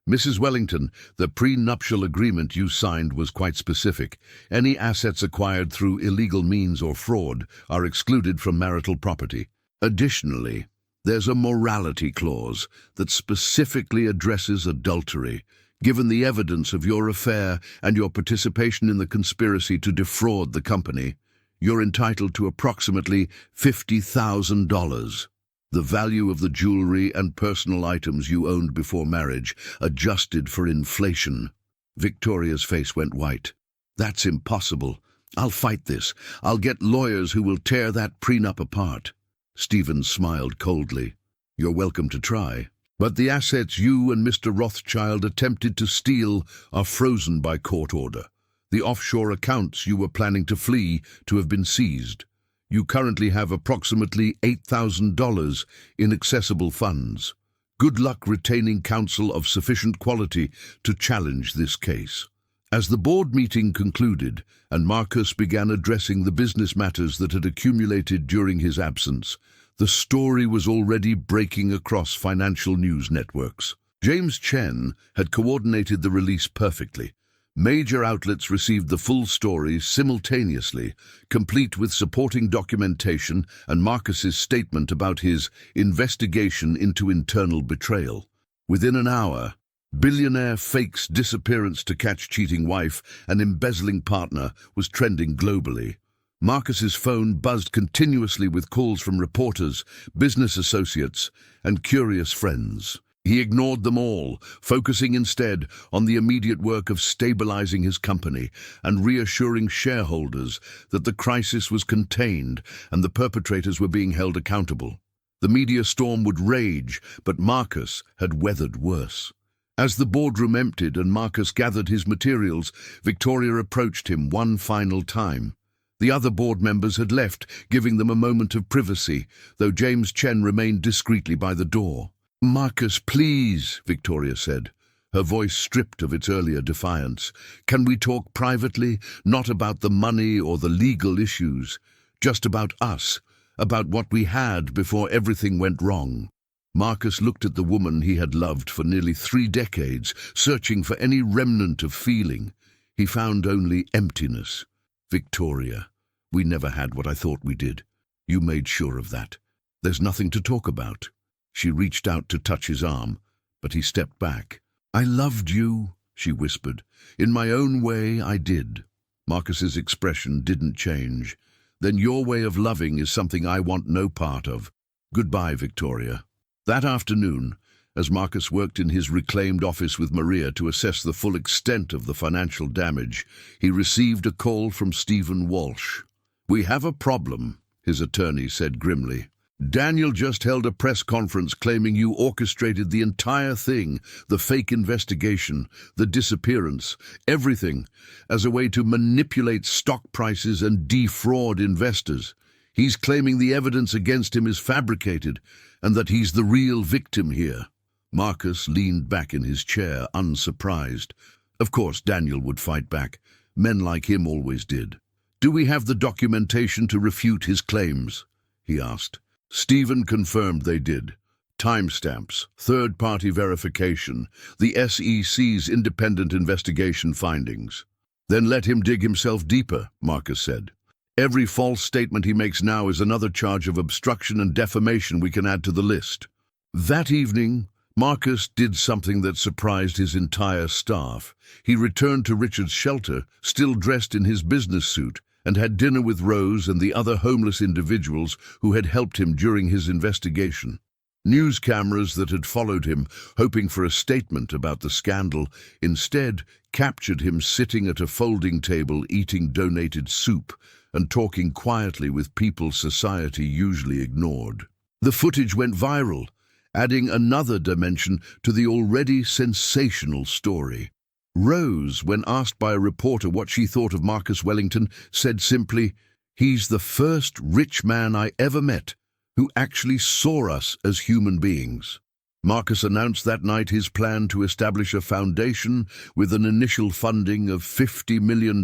"Mrs. Wellington, the prenuptial agreement you signed was quite specific. Any assets acquired through illegal means or fraud are excluded from marital property. Additionally, there's a morality clause that specifically addresses adultery. Given the evidence of your affair and your participation in the conspiracy to defraud the company, you're entitled to approximately $50,000. The value of the jewelry and personal items you owned before marriage, adjusted for inflation." Victoria's face went white. "That's impossible. I'll fight this. I'll get lawyers who will tear that prenup apart." Stephen smiled coldly. "You're welcome to try. But the assets you and Mr. Rothschild attempted to steal are frozen by court order. The offshore accounts you were planning to flee to have been seized. You currently have approximately $8,000 in accessible funds. Good luck retaining counsel of sufficient quality to challenge this case." As the board meeting concluded and Marcus began addressing the business matters that had accumulated during his absence, the story was already breaking across financial news networks. James Chen had coordinated the release perfectly. Major outlets received the full story simultaneously, complete with supporting documentation and Marcus's statement about his investigation into internal betrayal. Within an hour, Billionaire fakes disappearance to catch cheating wife and embezzling partner was trending globally. Marcus's phone buzzed continuously with calls from reporters, business associates, and curious friends. He ignored them all, focusing instead on the immediate work of stabilizing his company and reassuring shareholders that the crisis was contained and the perpetrators were being held accountable. The media storm would rage, but Marcus had weathered worse. As the boardroom emptied and Marcus gathered his materials, Victoria approached him one final time. The other board members had left, giving them a moment of privacy, though James Chen remained discreetly by the door. "Marcus, please," Victoria said, her voice stripped of its earlier defiance. "Can we talk privately, not about the money or the legal issues, just about us, about what we had before everything went wrong?" Marcus looked at the woman he had loved for nearly 3 decades, searching for any remnant of feeling. He found only emptiness. "Victoria, we never had what I thought we did. You made sure of that. There's nothing to talk about." She reached out to touch his arm, but he stepped back. "I loved you," she whispered. "In my own way, I did." Marcus's expression didn't change. "Then your way of loving is something I want no part of. Goodbye, Victoria." That afternoon, as Marcus worked in his reclaimed office with Maria to assess the full extent of the financial damage, he received a call from Stephen Walsh. "We have a problem," his attorney said grimly. "Daniel just held a press conference claiming you orchestrated the entire thing, the fake investigation, the disappearance, everything, as a way to manipulate stock prices and defraud investors. He's claiming the evidence against him is fabricated and that he's the real victim here." Marcus leaned back in his chair, unsurprised. Of course Daniel would fight back. Men like him always did. "Do we have the documentation to refute his claims?" he asked. Stephen confirmed they did. Timestamps, third-party verification, the SEC's independent investigation findings. "Then let him dig himself deeper," Marcus said. "Every false statement he makes now is another charge of obstruction and defamation we can add to the list." That evening, Marcus did something that surprised his entire staff. He returned to Richard's shelter, still dressed in his business suit, and had dinner with Rose and the other homeless individuals who had helped him during his investigation. News cameras that had followed him, hoping for a statement about the scandal, instead captured him sitting at a folding table eating donated soup and talking quietly with people society usually ignored. The footage went viral, adding another dimension to the already sensational story. Rose, when asked by a reporter what she thought of Marcus Wellington, said simply, "He's the first rich man I ever met who actually saw us as human beings." Marcus announced that night his plan to establish a foundation with an initial funding of $50 million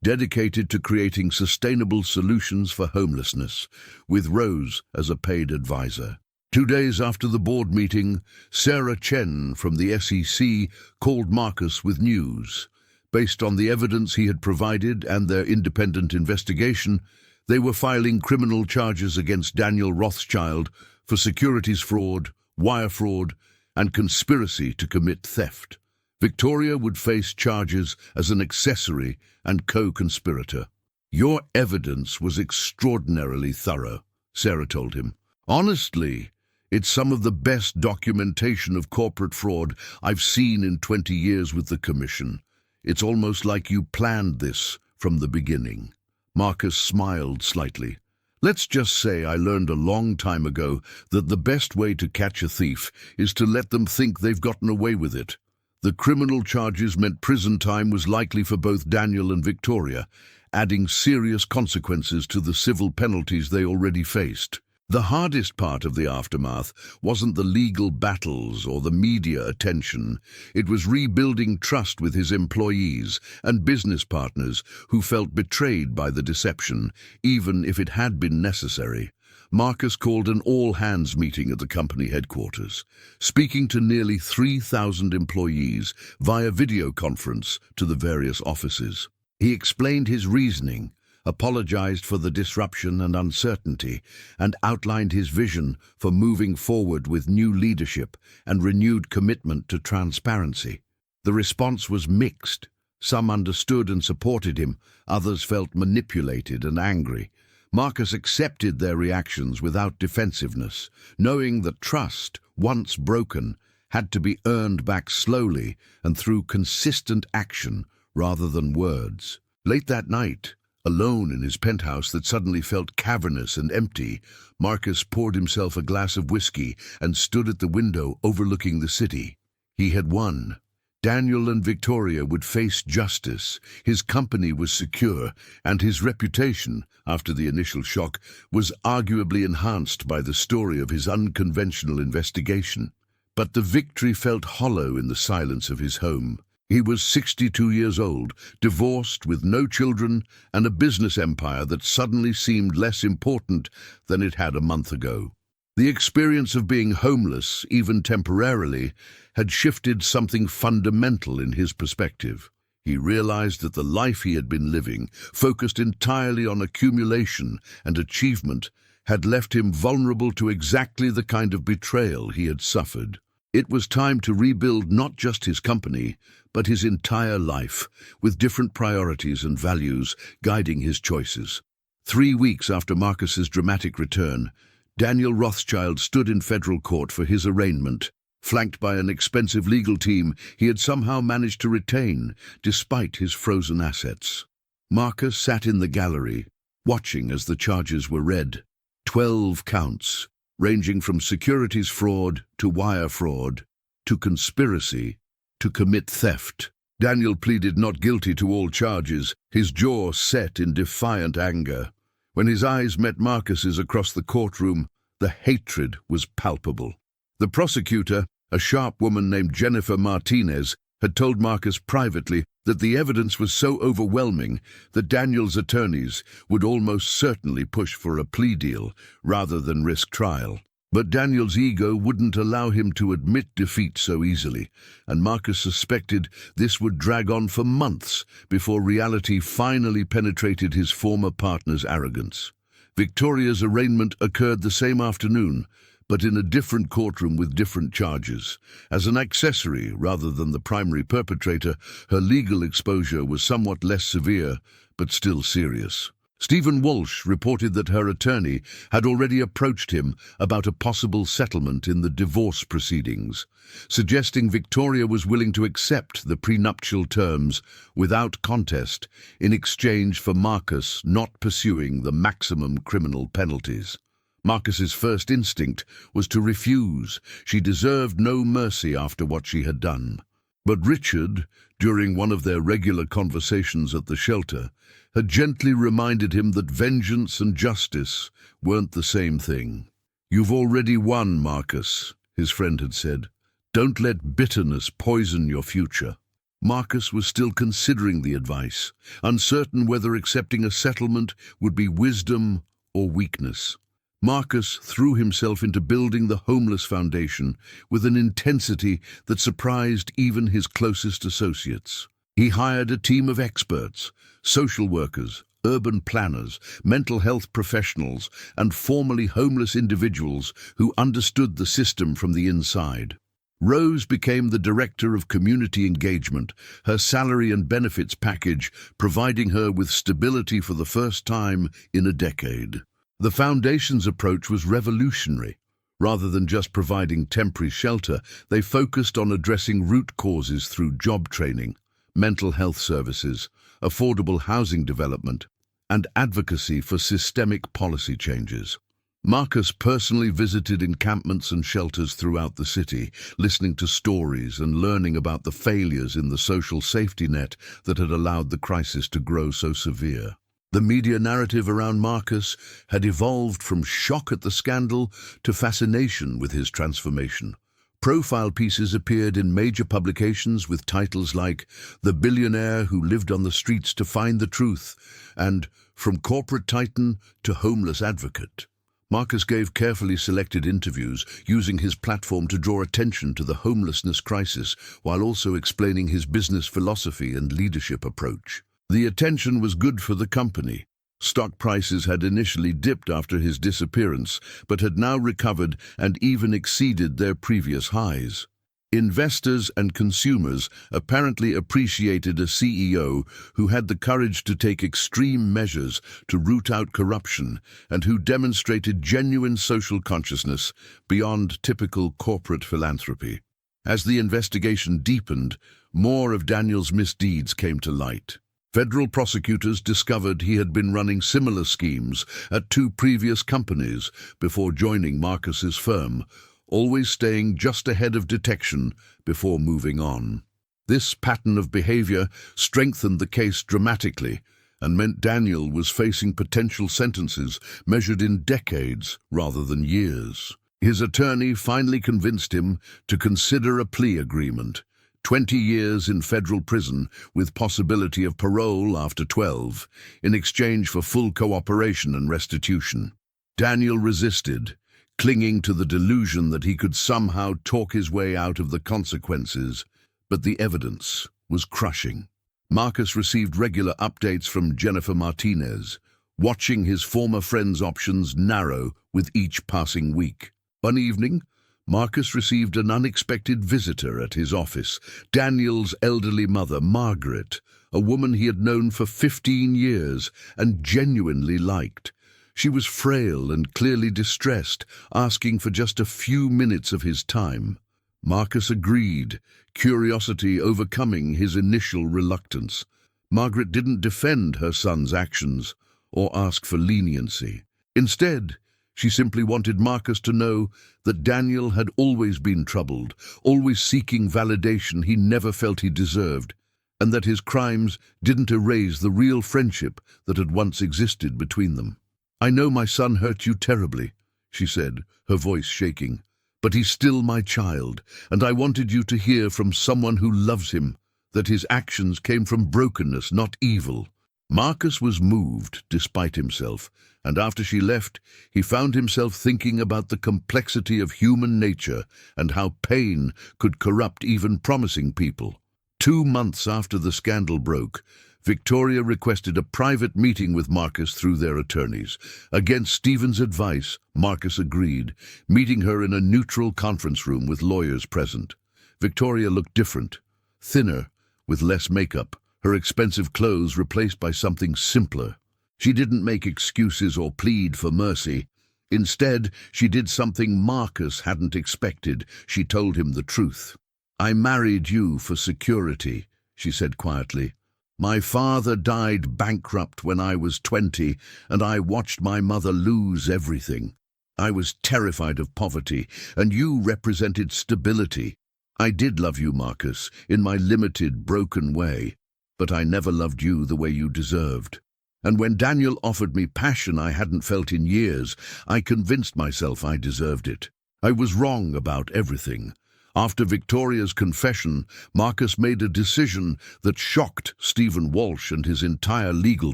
dedicated to creating sustainable solutions for homelessness, with Rose as a paid advisor. 2 days after the board meeting, Sarah Chen from the SEC called Marcus with news. Based on the evidence he had provided and their independent investigation, they were filing criminal charges against Daniel Rothschild for securities fraud, wire fraud, and conspiracy to commit theft. Victoria would face charges as an accessory and co-conspirator. "Your evidence was extraordinarily thorough," Sarah told him. "Honestly, it's some of the best documentation of corporate fraud I've seen in 20 years with the Commission. It's almost like you planned this from the beginning." Marcus smiled slightly. "Let's just say I learned a long time ago that the best way to catch a thief is to let them think they've gotten away with it." The criminal charges meant prison time was likely for both Daniel and Victoria, adding serious consequences to the civil penalties they already faced. The hardest part of the aftermath wasn't the legal battles or the media attention. It was rebuilding trust with his employees and business partners who felt betrayed by the deception, even if it had been necessary. Marcus called an all-hands meeting at the company headquarters, speaking to nearly 3,000 employees via video conference to the various offices. He explained his reasoning, apologized for the disruption and uncertainty, and outlined his vision for moving forward with new leadership and renewed commitment to transparency. The response was mixed. Some understood and supported him, others felt manipulated and angry. Marcus accepted their reactions without defensiveness, knowing that trust, once broken, had to be earned back slowly and through consistent action rather than words. Late that night, alone in his penthouse that suddenly felt cavernous and empty, Marcus poured himself a glass of whiskey and stood at the window overlooking the city. He had won. Daniel and Victoria would face justice, his company was secure, and his reputation, after the initial shock, was arguably enhanced by the story of his unconventional investigation. But the victory felt hollow in the silence of his home. He was 62 years old, divorced with no children, and a business empire that suddenly seemed less important than it had a month ago. The experience of being homeless, even temporarily, had shifted something fundamental in his perspective. He realized that the life he had been living, focused entirely on accumulation and achievement, had left him vulnerable to exactly the kind of betrayal he had suffered. It was time to rebuild not just his company, but his entire life, with different priorities and values guiding his choices. 3 weeks after Marcus's dramatic return, Daniel Rothschild stood in federal court for his arraignment. Flanked by an expensive legal team he had somehow managed to retain, despite his frozen assets. Marcus sat in the gallery, watching as the charges were read. 12 counts, ranging from securities fraud to wire fraud, to conspiracy, to commit theft. Daniel pleaded not guilty to all charges, his jaw set in defiant anger. When his eyes met Marcus's across the courtroom, the hatred was palpable. The prosecutor, a sharp woman named Jennifer Martinez, had told Marcus privately that the evidence was so overwhelming that Daniel's attorneys would almost certainly push for a plea deal rather than risk trial. But Daniel's ego wouldn't allow him to admit defeat so easily, and Marcus suspected this would drag on for months before reality finally penetrated his former partner's arrogance. Victoria's arraignment occurred the same afternoon, but in a different courtroom with different charges. As an accessory rather than the primary perpetrator, her legal exposure was somewhat less severe, but still serious. Stephen Walsh reported that her attorney had already approached him about a possible settlement in the divorce proceedings, suggesting Victoria was willing to accept the prenuptial terms without contest in exchange for Marcus not pursuing the maximum criminal penalties. Marcus's first instinct was to refuse. She deserved no mercy after what she had done. But Richard, during one of their regular conversations at the shelter, had gently reminded him that vengeance and justice weren't the same thing. "You've already won, Marcus," his friend had said. "Don't let bitterness poison your future." Marcus was still considering the advice, uncertain whether accepting a settlement would be wisdom or weakness. Marcus threw himself into building the Homeless Foundation with an intensity that surprised even his closest associates. He hired a team of experts, social workers, urban planners, mental health professionals, and formerly homeless individuals who understood the system from the inside. Rose became the director of community engagement, her salary and benefits package providing her with stability for the first time in a decade. The foundation's approach was revolutionary. Rather than just providing temporary shelter, they focused on addressing root causes through job training, mental health services, affordable housing development, and advocacy for systemic policy changes. Marcus personally visited encampments and shelters throughout the city, listening to stories and learning about the failures in the social safety net that had allowed the crisis to grow so severe. The media narrative around Marcus had evolved from shock at the scandal to fascination with his transformation. Profile pieces appeared in major publications with titles like "The Billionaire Who Lived on the Streets to Find the Truth" and "From Corporate Titan to Homeless Advocate." Marcus gave carefully selected interviews, using his platform to draw attention to the homelessness crisis while also explaining his business philosophy and leadership approach. The attention was good for the company. Stock prices had initially dipped after his disappearance, but had now recovered and even exceeded their previous highs. Investors and consumers apparently appreciated a CEO who had the courage to take extreme measures to root out corruption and who demonstrated genuine social consciousness beyond typical corporate philanthropy. As the investigation deepened, more of Daniel's misdeeds came to light. Federal prosecutors discovered he had been running similar schemes at two previous companies before joining Marcus's firm, always staying just ahead of detection before moving on. This pattern of behavior strengthened the case dramatically and meant Daniel was facing potential sentences measured in decades rather than years. His attorney finally convinced him to consider a plea agreement, 20 years in federal prison with possibility of parole after 12, in exchange for full cooperation and restitution. Daniel resisted, clinging to the delusion that he could somehow talk his way out of the consequences, but the evidence was crushing. Marcus received regular updates from Jennifer Martinez, watching his former friend's options narrow with each passing week. One evening, Marcus received an unexpected visitor at his office, Daniel's elderly mother, Margaret, a woman he had known for 15 years and genuinely liked. She was frail and clearly distressed, asking for just a few minutes of his time. Marcus agreed, curiosity overcoming his initial reluctance. Margaret didn't defend her son's actions or ask for leniency. Instead, she simply wanted Marcus to know that Daniel had always been troubled, always seeking validation he never felt he deserved, and that his crimes didn't erase the real friendship that had once existed between them. "I know my son hurt you terribly," she said, her voice shaking, "but he's still my child, and I wanted you to hear from someone who loves him that his actions came from brokenness, not evil." Marcus was moved despite himself, and after she left, he found himself thinking about the complexity of human nature and how pain could corrupt even promising people. 2 months after the scandal broke, Victoria requested a private meeting with Marcus through their attorneys. Against Stephen's advice, Marcus agreed, meeting her in a neutral conference room with lawyers present. Victoria looked different, thinner, with less makeup, her expensive clothes replaced by something simpler. She didn't make excuses or plead for mercy. Instead, she did something Marcus hadn't expected. She told him the truth. "I married you for security," she said quietly. "My father died bankrupt when I was 20, and I watched my mother lose everything. I was terrified of poverty, and you represented stability. I did love you, Marcus, in my limited, broken way, but I never loved you the way you deserved. And when Daniel offered me passion I hadn't felt in years, I convinced myself I deserved it. I was wrong about everything." After Victoria's confession, Marcus made a decision that shocked Stephen Walsh and his entire legal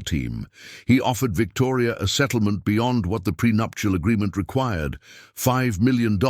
team. He offered Victoria a settlement beyond what the prenuptial agreement required, $5 million,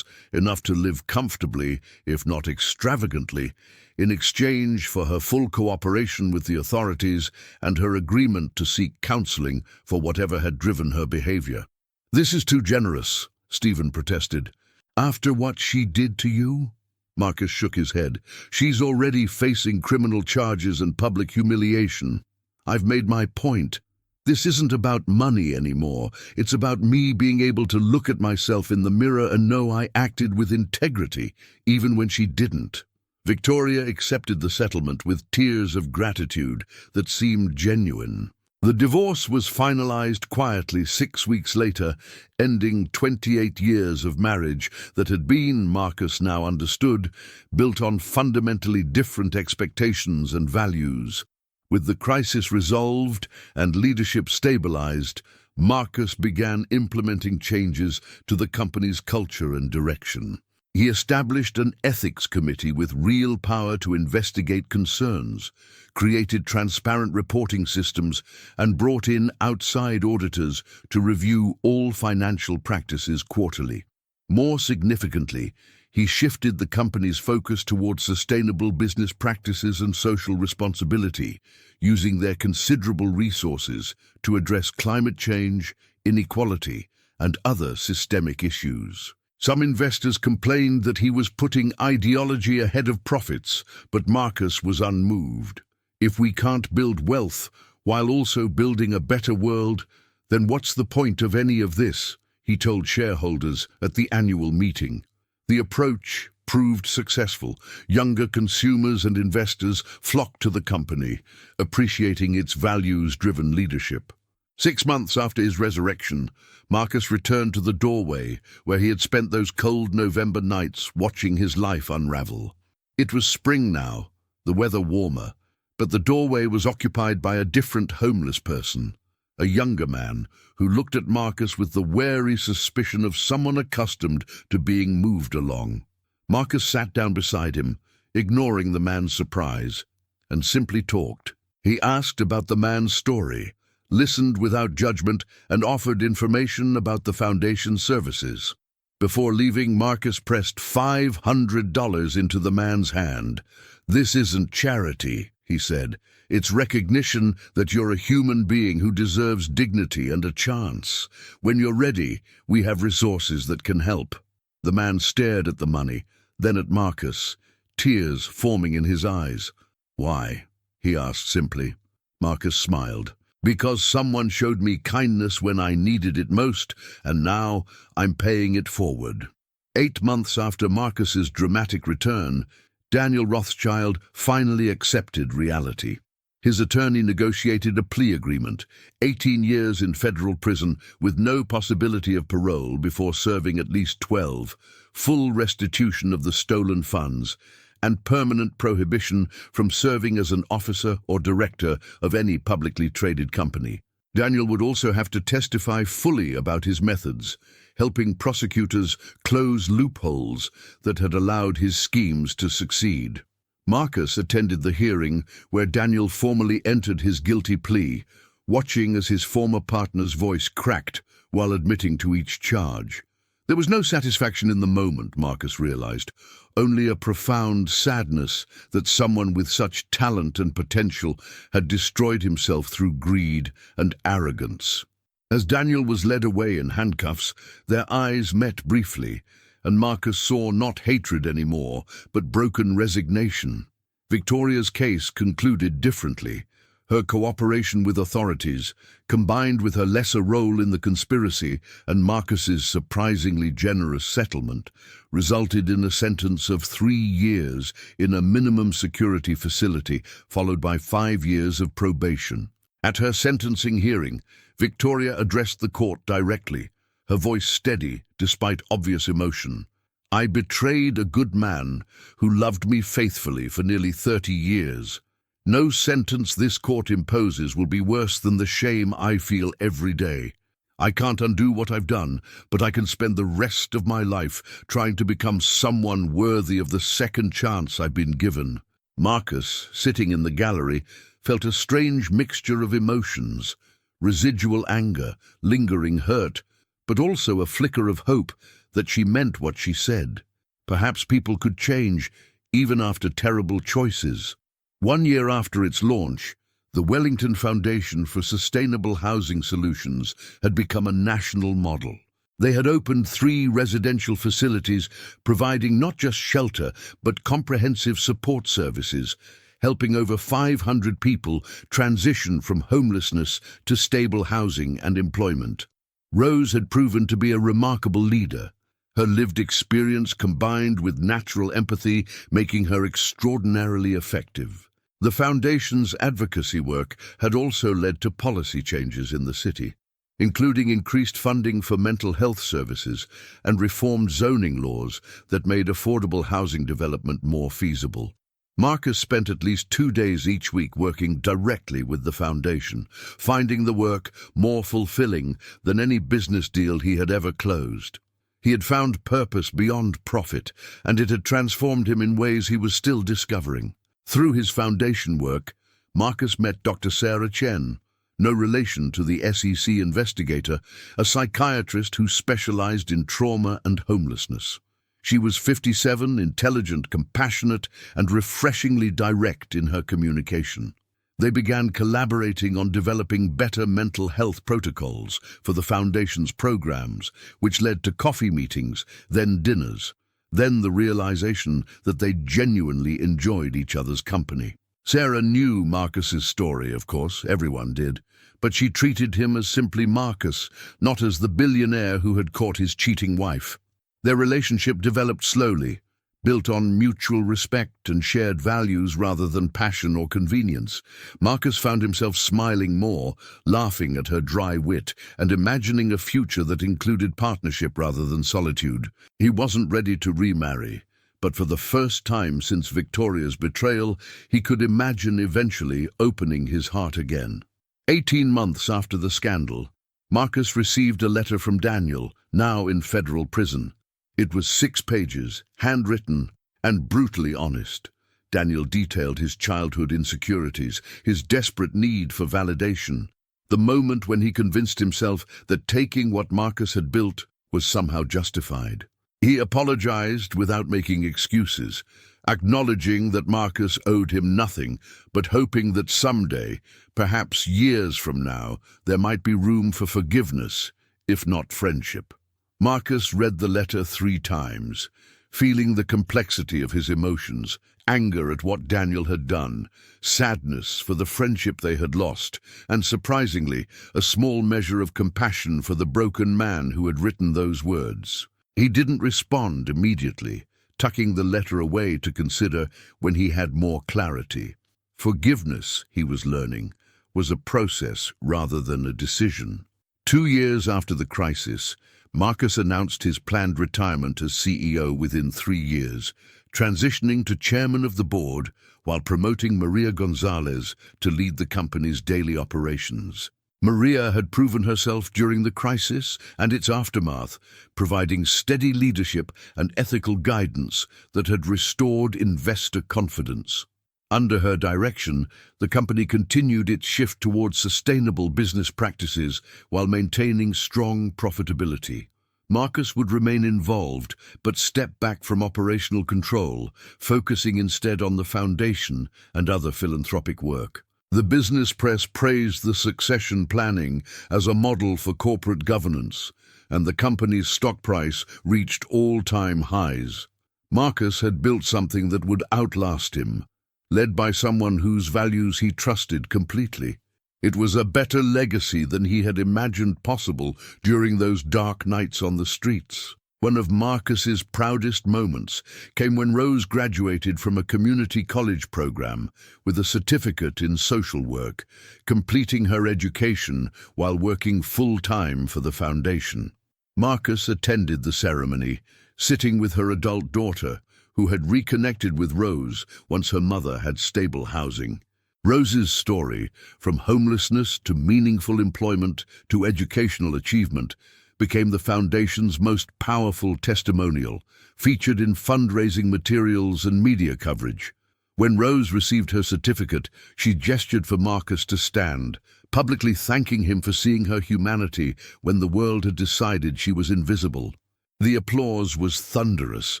enough to live comfortably, if not extravagantly, in exchange for her full cooperation with the authorities and her agreement to seek counseling for whatever had driven her behavior. "This is too generous," Stephen protested. "After what she did to you?" Marcus shook his head. "She's already facing criminal charges and public humiliation. I've made my point. This isn't about money anymore. It's about me being able to look at myself in the mirror and know I acted with integrity, even when she didn't." Victoria accepted the settlement with tears of gratitude that seemed genuine. The divorce was finalized quietly 6 weeks later, ending 28 years of marriage that had been, Marcus now understood, built on fundamentally different expectations and values. With the crisis resolved and leadership stabilized, Marcus began implementing changes to the company's culture and direction. He established an ethics committee with real power to investigate concerns, created transparent reporting systems, and brought in outside auditors to review all financial practices quarterly. More significantly, he shifted the company's focus towards sustainable business practices and social responsibility, using their considerable resources to address climate change, inequality, and other systemic issues. Some investors complained that he was putting ideology ahead of profits, but Marcus was unmoved. "If we can't build wealth while also building a better world, then what's the point of any of this?" he told shareholders at the annual meeting. The approach proved successful. Younger consumers and investors flocked to the company, appreciating its values-driven leadership. 6 months after his resurrection, Marcus returned to the doorway where he had spent those cold November nights watching his life unravel. It was spring now, the weather warmer, but the doorway was occupied by a different homeless person, a younger man who looked at Marcus with the wary suspicion of someone accustomed to being moved along. Marcus sat down beside him, ignoring the man's surprise, and simply talked. He asked about the man's story, listened without judgment, and offered information about the foundation's services. Before leaving, Marcus pressed $500 into the man's hand. "This isn't charity," he said. "It's recognition that you're a human being who deserves dignity and a chance. When you're ready, we have resources that can help." The man stared at the money, then at Marcus, tears forming in his eyes. "Why?" he asked simply. Marcus smiled. "Because someone showed me kindness when I needed it most, and now I'm paying it forward." 8 months after Marcus's dramatic return, Daniel Rothschild finally accepted reality. His attorney negotiated a plea agreement, 18 years in federal prison with no possibility of parole before serving at least 12, full restitution of the stolen funds, and permanent prohibition from serving as an officer or director of any publicly traded company. Daniel would also have to testify fully about his methods, helping prosecutors close loopholes that had allowed his schemes to succeed. Marcus attended the hearing where Daniel formally entered his guilty plea, watching as his former partner's voice cracked while admitting to each charge. There was no satisfaction in the moment, Marcus realized, only a profound sadness that someone with such talent and potential had destroyed himself through greed and arrogance. As Daniel was led away in handcuffs, their eyes met briefly, and Marcus saw not hatred anymore, but broken resignation. Victoria's case concluded differently. Her cooperation with authorities, combined with her lesser role in the conspiracy and Marcus's surprisingly generous settlement, resulted in a sentence of 3 years in a minimum security facility, followed by 5 years of probation. At her sentencing hearing, Victoria addressed the court directly, her voice steady despite obvious emotion. "I betrayed a good man who loved me faithfully for nearly 30 years. No sentence this court imposes will be worse than the shame I feel every day. I can't undo what I've done, but I can spend the rest of my life trying to become someone worthy of the second chance I've been given." Marcus, sitting in the gallery, felt a strange mixture of emotions: residual anger, lingering hurt, but also a flicker of hope that she meant what she said. Perhaps people could change, even after terrible choices. 1 year after its launch, the Wellington Foundation for Sustainable Housing Solutions had become a national model. They had opened 3 residential facilities, providing not just shelter, but comprehensive support services, helping over 500 people transition from homelessness to stable housing and employment. Rose had proven to be a remarkable leader, her lived experience combined with natural empathy making her extraordinarily effective. The Foundation's advocacy work had also led to policy changes in the city, including increased funding for mental health services and reformed zoning laws that made affordable housing development more feasible. Marcus spent at least 2 days each week working directly with the Foundation, finding the work more fulfilling than any business deal he had ever closed. He had found purpose beyond profit, and it had transformed him in ways he was still discovering. Through his foundation work, Marcus met Dr. Sarah Chen, no relation to the SEC investigator, a psychiatrist who specialized in trauma and homelessness. She was 57, intelligent, compassionate, and refreshingly direct in her communication. They began collaborating on developing better mental health protocols for the Foundation's programs, which led to coffee meetings, then dinners, then the realization that they genuinely enjoyed each other's company. Sarah knew Marcus's story, of course, everyone did, but she treated him as simply Marcus, not as the billionaire who had caught his cheating wife. Their relationship developed slowly, built on mutual respect and shared values rather than passion or convenience. Marcus found himself smiling more, laughing at her dry wit, and imagining a future that included partnership rather than solitude. He wasn't ready to remarry, but for the first time since Victoria's betrayal, he could imagine eventually opening his heart again. 18 months after the scandal, Marcus received a letter from Daniel, now in federal prison. It was 6 pages, handwritten, and brutally honest. Daniel detailed his childhood insecurities, his desperate need for validation, the moment when he convinced himself that taking what Marcus had built was somehow justified. He apologized without making excuses, acknowledging that Marcus owed him nothing, but hoping that someday, perhaps years from now, there might be room for forgiveness, if not friendship. Marcus read the letter 3 times, feeling the complexity of his emotions: anger at what Daniel had done, sadness for the friendship they had lost, and surprisingly, a small measure of compassion for the broken man who had written those words. He didn't respond immediately, tucking the letter away to consider when he had more clarity. Forgiveness, he was learning, was a process rather than a decision. 2 years after the crisis, Marcus announced his planned retirement as CEO within 3 years, transitioning to chairman of the board while promoting Maria Gonzalez to lead the company's daily operations. Maria had proven herself during the crisis and its aftermath, providing steady leadership and ethical guidance that had restored investor confidence. Under her direction, the company continued its shift towards sustainable business practices while maintaining strong profitability. Marcus would remain involved, but step back from operational control, focusing instead on the foundation and other philanthropic work. The business press praised the succession planning as a model for corporate governance, and the company's stock price reached all-time highs. Marcus had built something that would outlast him: led by someone whose values he trusted completely. It was a better legacy than he had imagined possible during those dark nights on the streets. One of Marcus's proudest moments came when Rose graduated from a community college program with a certificate in social work, completing her education while working full-time for the foundation. Marcus attended the ceremony, sitting with her adult daughter, who had reconnected with Rose once her mother had stable housing. Rose's story, from homelessness to meaningful employment to educational achievement, became the foundation's most powerful testimonial, featured in fundraising materials and media coverage. When Rose received her certificate, she gestured for Marcus to stand, publicly thanking him for seeing her humanity when the world had decided she was invisible. The applause was thunderous,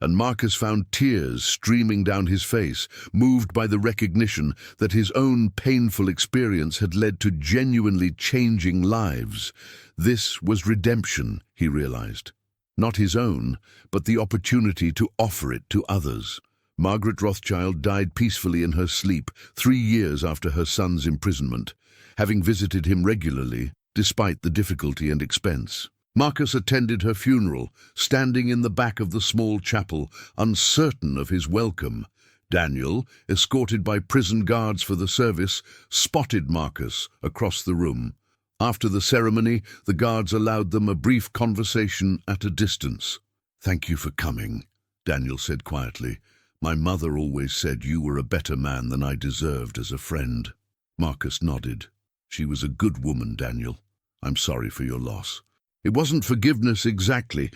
and Marcus found tears streaming down his face, moved by the recognition that his own painful experience had led to genuinely changing lives. This was redemption, he realized. Not his own, but the opportunity to offer it to others. Margaret Rothschild died peacefully in her sleep 3 years after her son's imprisonment, having visited him regularly, despite the difficulty and expense. Marcus attended her funeral, standing in the back of the small chapel, uncertain of his welcome. Daniel, escorted by prison guards for the service, spotted Marcus across the room. After the ceremony, the guards allowed them a brief conversation at a distance. "Thank you for coming," Daniel said quietly. "My mother always said you were a better man than I deserved as a friend." Marcus nodded. "She was a good woman, Daniel. I'm sorry for your loss." It wasn't forgiveness exactly,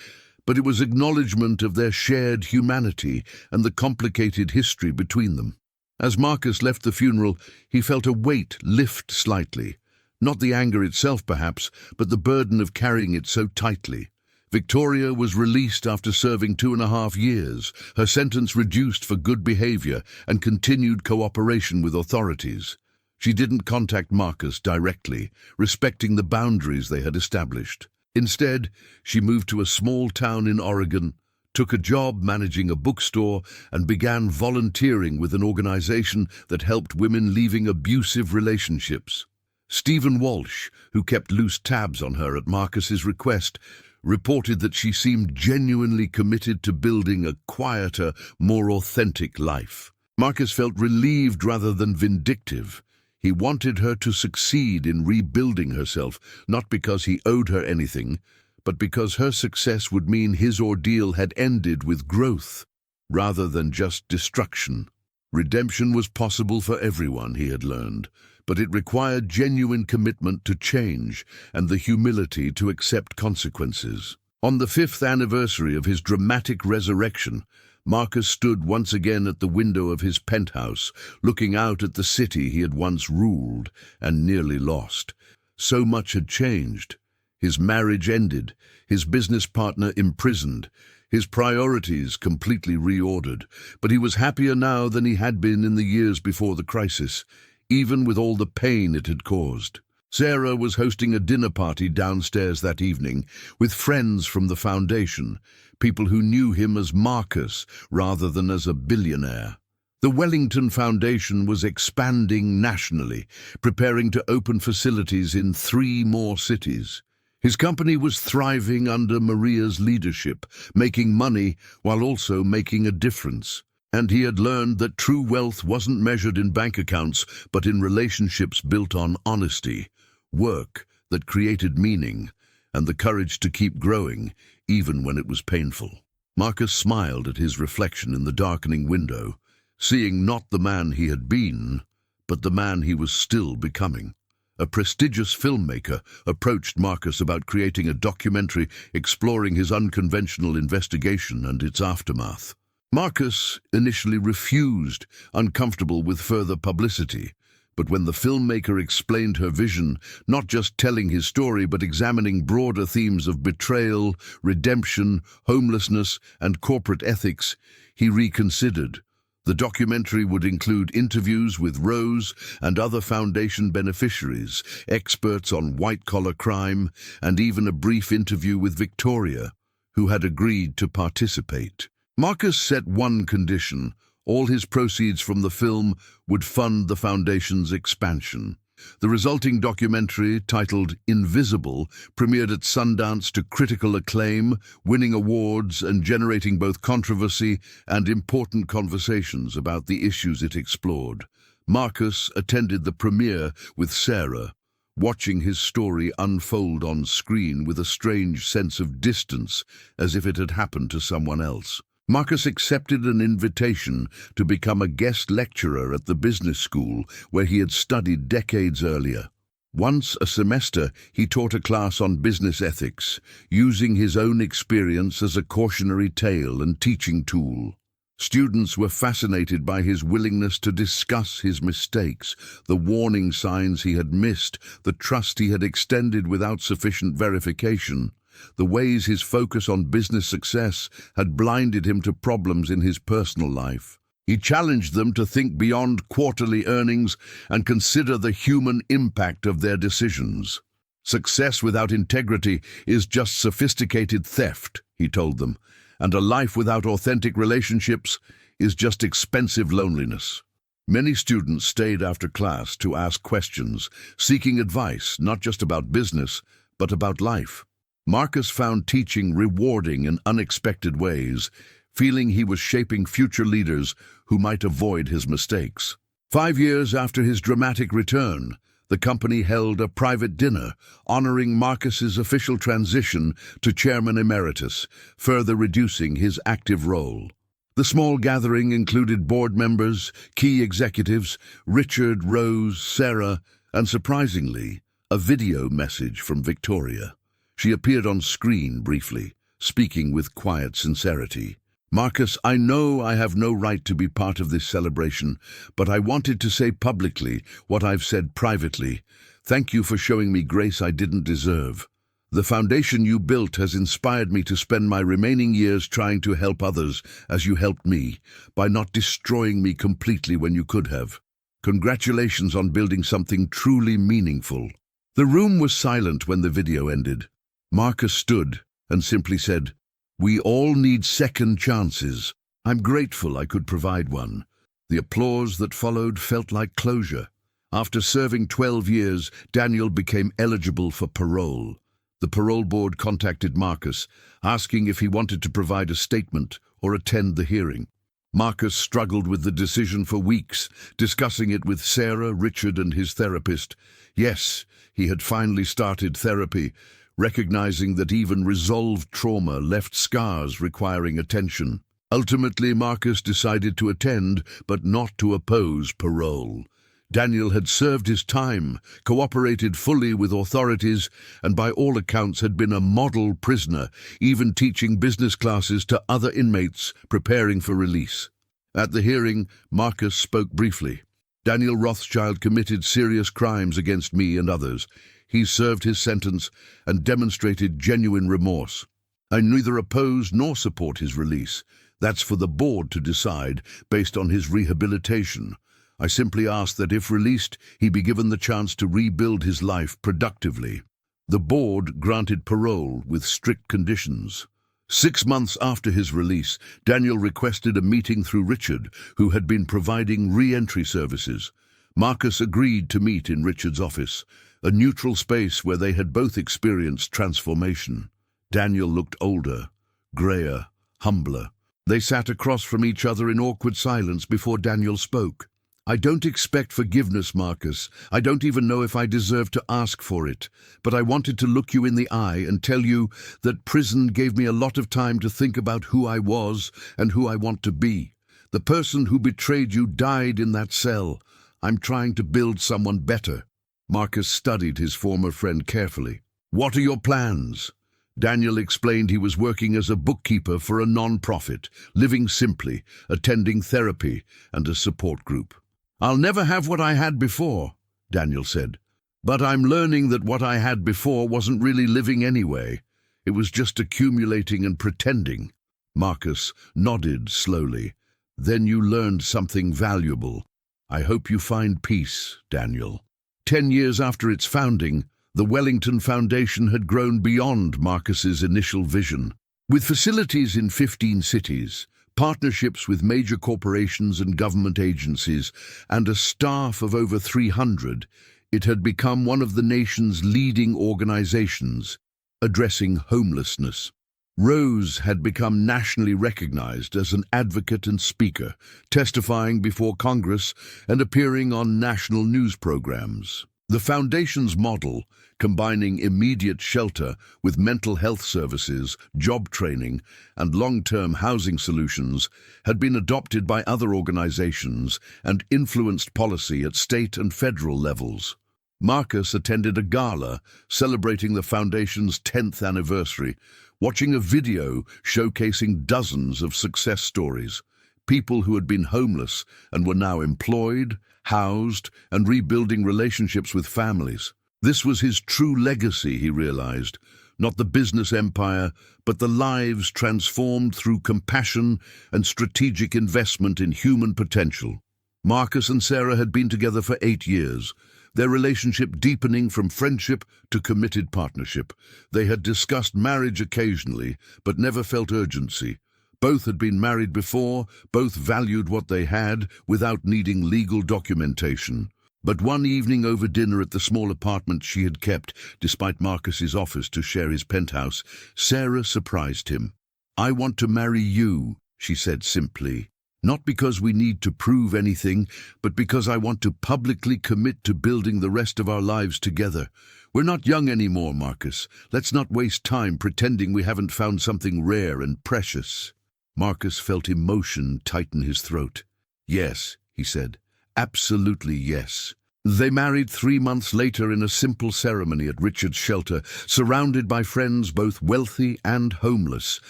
but it was acknowledgement of their shared humanity and the complicated history between them. As Marcus left the funeral, he felt a weight lift slightly. Not the anger itself, perhaps, but the burden of carrying it so tightly. Victoria was released after serving 2.5 years, her sentence reduced for good behavior and continued cooperation with authorities. She didn't contact Marcus directly, respecting the boundaries they had established. Instead, she moved to a small town in Oregon, took a job managing a bookstore, and began volunteering with an organization that helped women leaving abusive relationships. Stephen Walsh, who kept loose tabs on her at Marcus's request, reported that she seemed genuinely committed to building a quieter, more authentic life. Marcus felt relieved rather than vindictive. He wanted her to succeed in rebuilding herself, not because he owed her anything, but because her success would mean his ordeal had ended with growth, rather than just destruction. Redemption was possible for everyone, he had learned, but it required genuine commitment to change and the humility to accept consequences. On the 5th anniversary of his dramatic resurrection, Marcus stood once again at the window of his penthouse, looking out at the city he had once ruled and nearly lost. So much had changed. His marriage ended, his business partner imprisoned, his priorities completely reordered, but he was happier now than he had been in the years before the crisis, even with all the pain it had caused. Sarah was hosting a dinner party downstairs that evening with friends from the foundation, people who knew him as Marcus rather than as a billionaire. The Wellington Foundation was expanding nationally, preparing to open facilities in 3 more cities. His company was thriving under Maria's leadership, making money while also making a difference. And he had learned that true wealth wasn't measured in bank accounts, but in relationships built on honesty, work that created meaning, and the courage to keep growing, even when it was painful. Marcus smiled at his reflection in the darkening window, seeing not the man he had been, but the man he was still becoming. A prestigious filmmaker approached Marcus about creating a documentary exploring his unconventional investigation and its aftermath. Marcus initially refused, uncomfortable with further publicity, but when the filmmaker explained her vision, not just telling his story but examining broader themes of betrayal, redemption, homelessness, and corporate ethics, he reconsidered. The documentary would include interviews with Rose and other foundation beneficiaries, experts on white-collar crime, and even a brief interview with Victoria, who had agreed to participate. Marcus set one condition: All his proceeds from the film would fund the foundation's expansion. The resulting documentary, titled Invisible, premiered at Sundance to critical acclaim, winning awards and generating both controversy and important conversations about the issues it explored. Marcus attended the premiere with Sarah, watching his story unfold on screen with a strange sense of distance, as if it had happened to someone else. Marcus accepted an invitation to become a guest lecturer at the business school where he had studied decades earlier. Once a semester, he taught a class on business ethics, using his own experience as a cautionary tale and teaching tool. Students were fascinated by his willingness to discuss his mistakes, the warning signs he had missed, the trust he had extended without sufficient verification, the ways his focus on business success had blinded him to problems in his personal life. He challenged them to think beyond quarterly earnings and consider the human impact of their decisions. Success without integrity is just sophisticated theft, he told them, and a life without authentic relationships is just expensive loneliness. Many students stayed after class to ask questions, seeking advice not just about business, but about life. Marcus found teaching rewarding in unexpected ways, feeling he was shaping future leaders who might avoid his mistakes. 5 years after his dramatic return, the company held a private dinner honoring Marcus's official transition to chairman emeritus, further reducing his active role. The small gathering included board members, key executives, Richard, Rose, Sarah, and surprisingly, a video message from Victoria. She appeared on screen briefly, speaking with quiet sincerity. "Marcus, I know I have no right to be part of this celebration, but I wanted to say publicly what I've said privately. Thank you for showing me grace I didn't deserve. The foundation you built has inspired me to spend my remaining years trying to help others as you helped me, by not destroying me completely when you could have. Congratulations on building something truly meaningful." The room was silent when the video ended. Marcus stood and simply said, "We all need second chances. I'm grateful I could provide one." The applause that followed felt like closure. After serving 12 years, Daniel became eligible for parole. The parole board contacted Marcus, asking if he wanted to provide a statement or attend the hearing. Marcus struggled with the decision for weeks, discussing it with Sarah, Richard, and his therapist. Yes, he had finally started therapy, recognizing that even resolved trauma left scars requiring attention. Ultimately, Marcus decided to attend, but not to oppose parole. Daniel had served his time, cooperated fully with authorities, and by all accounts had been a model prisoner, even teaching business classes to other inmates preparing for release. At the hearing, Marcus spoke briefly. "Daniel Rothschild committed serious crimes against me and others. He served his sentence and demonstrated genuine remorse. I neither oppose nor support his release. That's for the board to decide based on his rehabilitation. I simply ask that if released, he be given the chance to rebuild his life productively." The board granted parole with strict conditions. 6 months after his release, Daniel requested a meeting through Richard, who had been providing re-entry services. Marcus agreed to meet in Richard's office, a neutral space where they had both experienced transformation. Daniel looked older, grayer, humbler. They sat across from each other in awkward silence before Daniel spoke. "I don't expect forgiveness, Marcus. I don't even know if I deserve to ask for it. But I wanted to look you in the eye and tell you that prison gave me a lot of time to think about who I was and who I want to be. The person who betrayed you died in that cell. I'm trying to build someone better." Marcus studied his former friend carefully. "What are your plans?" Daniel explained he was working as a bookkeeper for a non-profit, living simply, attending therapy and a support group. "I'll never have what I had before," Daniel said. "But I'm learning that what I had before wasn't really living anyway. It was just accumulating and pretending." Marcus nodded slowly. "Then you learned something valuable. I hope you find peace, Daniel." 10 years after its founding, the Wellington Foundation had grown beyond Marcus's initial vision. With facilities in 15 cities, partnerships with major corporations and government agencies, and a staff of over 300, it had become one of the nation's leading organizations addressing homelessness. Rose had become nationally recognized as an advocate and speaker, testifying before Congress and appearing on national news programs. The foundation's model, combining immediate shelter with mental health services, job training, and long-term housing solutions, had been adopted by other organizations and influenced policy at state and federal levels. Marcus attended a gala celebrating the foundation's 10th anniversary, watching a video showcasing dozens of success stories, people who had been homeless and were now employed, housed, and rebuilding relationships with families. This was his true legacy, he realized, not the business empire, but the lives transformed through compassion and strategic investment in human potential. Marcus and Sarah had been together for 8 years, their relationship deepening from friendship to committed partnership. They had discussed marriage occasionally, but never felt urgency. Both had been married before, both valued what they had without needing legal documentation. But one evening over dinner at the small apartment she had kept, despite Marcus's offers to share his penthouse, Sarah surprised him. "I want to marry you," she said simply. "Not because we need to prove anything, but because I want to publicly commit to building the rest of our lives together. We're not young anymore, Marcus. Let's not waste time pretending we haven't found something rare and precious." Marcus felt emotion tighten his throat. "Yes," he said. "Absolutely yes." They married 3 months later in a simple ceremony at Richard's shelter, surrounded by friends both wealthy and homeless,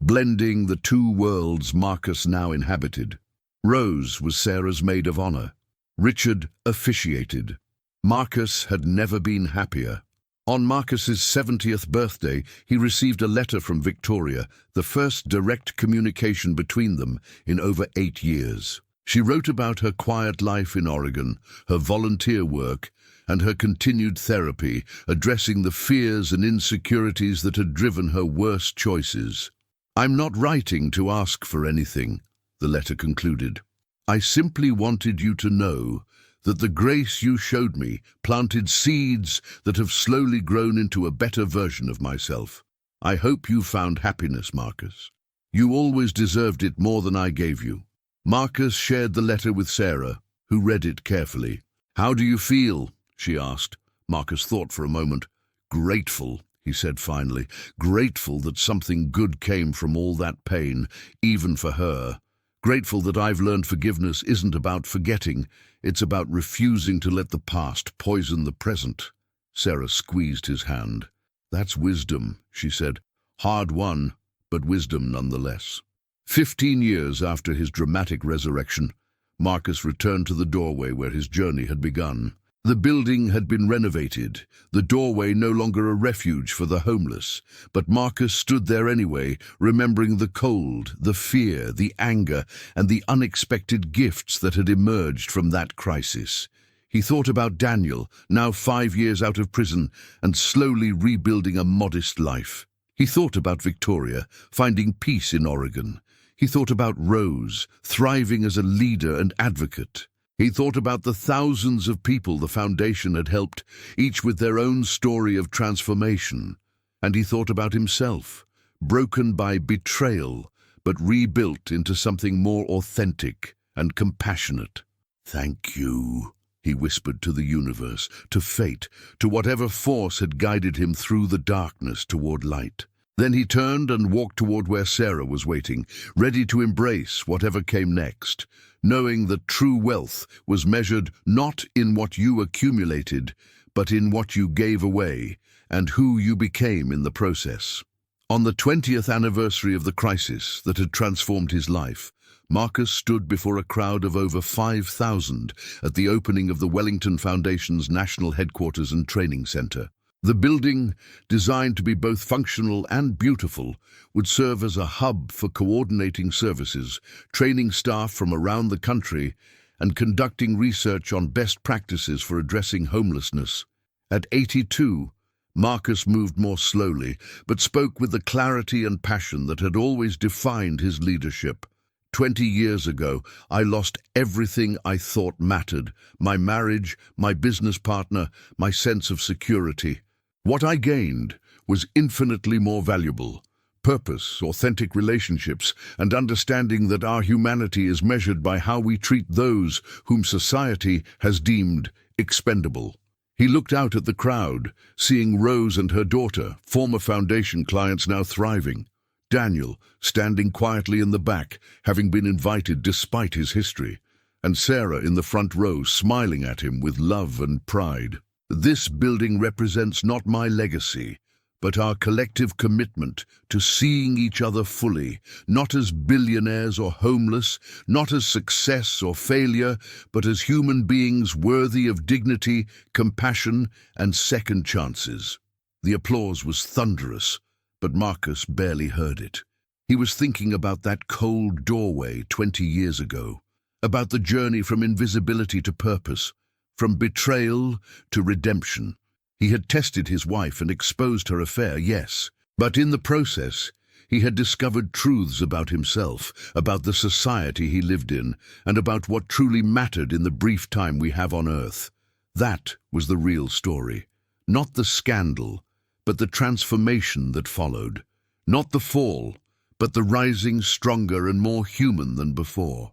blending the two worlds Marcus now inhabited. Rose was Sarah's maid of honor. Richard officiated. Marcus had never been happier. On Marcus's 70th birthday, he received a letter from Victoria, the first direct communication between them in over 8 years. She wrote about her quiet life in Oregon, her volunteer work, and her continued therapy, addressing the fears and insecurities that had driven her worst choices. "I'm not writing to ask for anything," the letter concluded. "I simply wanted you to know that the grace you showed me planted seeds that have slowly grown into a better version of myself. I hope you found happiness, Marcus. You always deserved it more than I gave you." Marcus shared the letter with Sarah, who read it carefully. "How do you feel?" she asked. Marcus thought for a moment. "Grateful," he said finally. "Grateful that something good came from all that pain, even for her. Grateful that I've learned forgiveness isn't about forgetting, it's about refusing to let the past poison the present." Sarah squeezed his hand. "That's wisdom," she said. "Hard won, but wisdom nonetheless." 15 years after his dramatic resurrection, Marcus returned to the doorway where his journey had begun. The building had been renovated, the doorway no longer a refuge for the homeless, but Marcus stood there anyway, remembering the cold, the fear, the anger, and the unexpected gifts that had emerged from that crisis. He thought about Daniel, now 5 years out of prison, and slowly rebuilding a modest life. He thought about Victoria, finding peace in Oregon. He thought about Rose, thriving as a leader and advocate. He thought about the thousands of people the foundation had helped, each with their own story of transformation. And he thought about himself, broken by betrayal, but rebuilt into something more authentic and compassionate. "Thank you," he whispered to the universe, to fate, to whatever force had guided him through the darkness toward light. Then he turned and walked toward where Sarah was waiting, ready to embrace whatever came next, knowing that true wealth was measured not in what you accumulated, but in what you gave away and who you became in the process. On the 20th anniversary of the crisis that had transformed his life, Marcus stood before a crowd of over 5,000 at the opening of the Wellington Foundation's National Headquarters and Training Center. The building, designed to be both functional and beautiful, would serve as a hub for coordinating services, training staff from around the country, and conducting research on best practices for addressing homelessness. At 82, Marcus moved more slowly, but spoke with the clarity and passion that had always defined his leadership. 20 years ago, I lost everything I thought mattered: my marriage, my business partner, my sense of security. What I gained was infinitely more valuable: purpose, authentic relationships, and understanding that our humanity is measured by how we treat those whom society has deemed expendable. He looked out at the crowd, seeing Rose and her daughter, former foundation clients now thriving. Daniel, standing quietly in the back, having been invited despite his history, and Sarah in the front row, smiling at him with love and pride. This building represents not my legacy, but our collective commitment to seeing each other fully, not as billionaires or homeless, not as success or failure, but as human beings worthy of dignity, compassion, and second chances. The applause was thunderous, but Marcus barely heard it. He was thinking about that cold doorway 20 years ago, about the journey from invisibility to purpose, from betrayal to redemption. He had tested his wife and exposed her affair, yes, but in the process, he had discovered truths about himself, about the society he lived in, and about what truly mattered in the brief time we have on Earth. That was the real story. Not the scandal, but the transformation that followed. Not the fall, but the rising stronger and more human than before.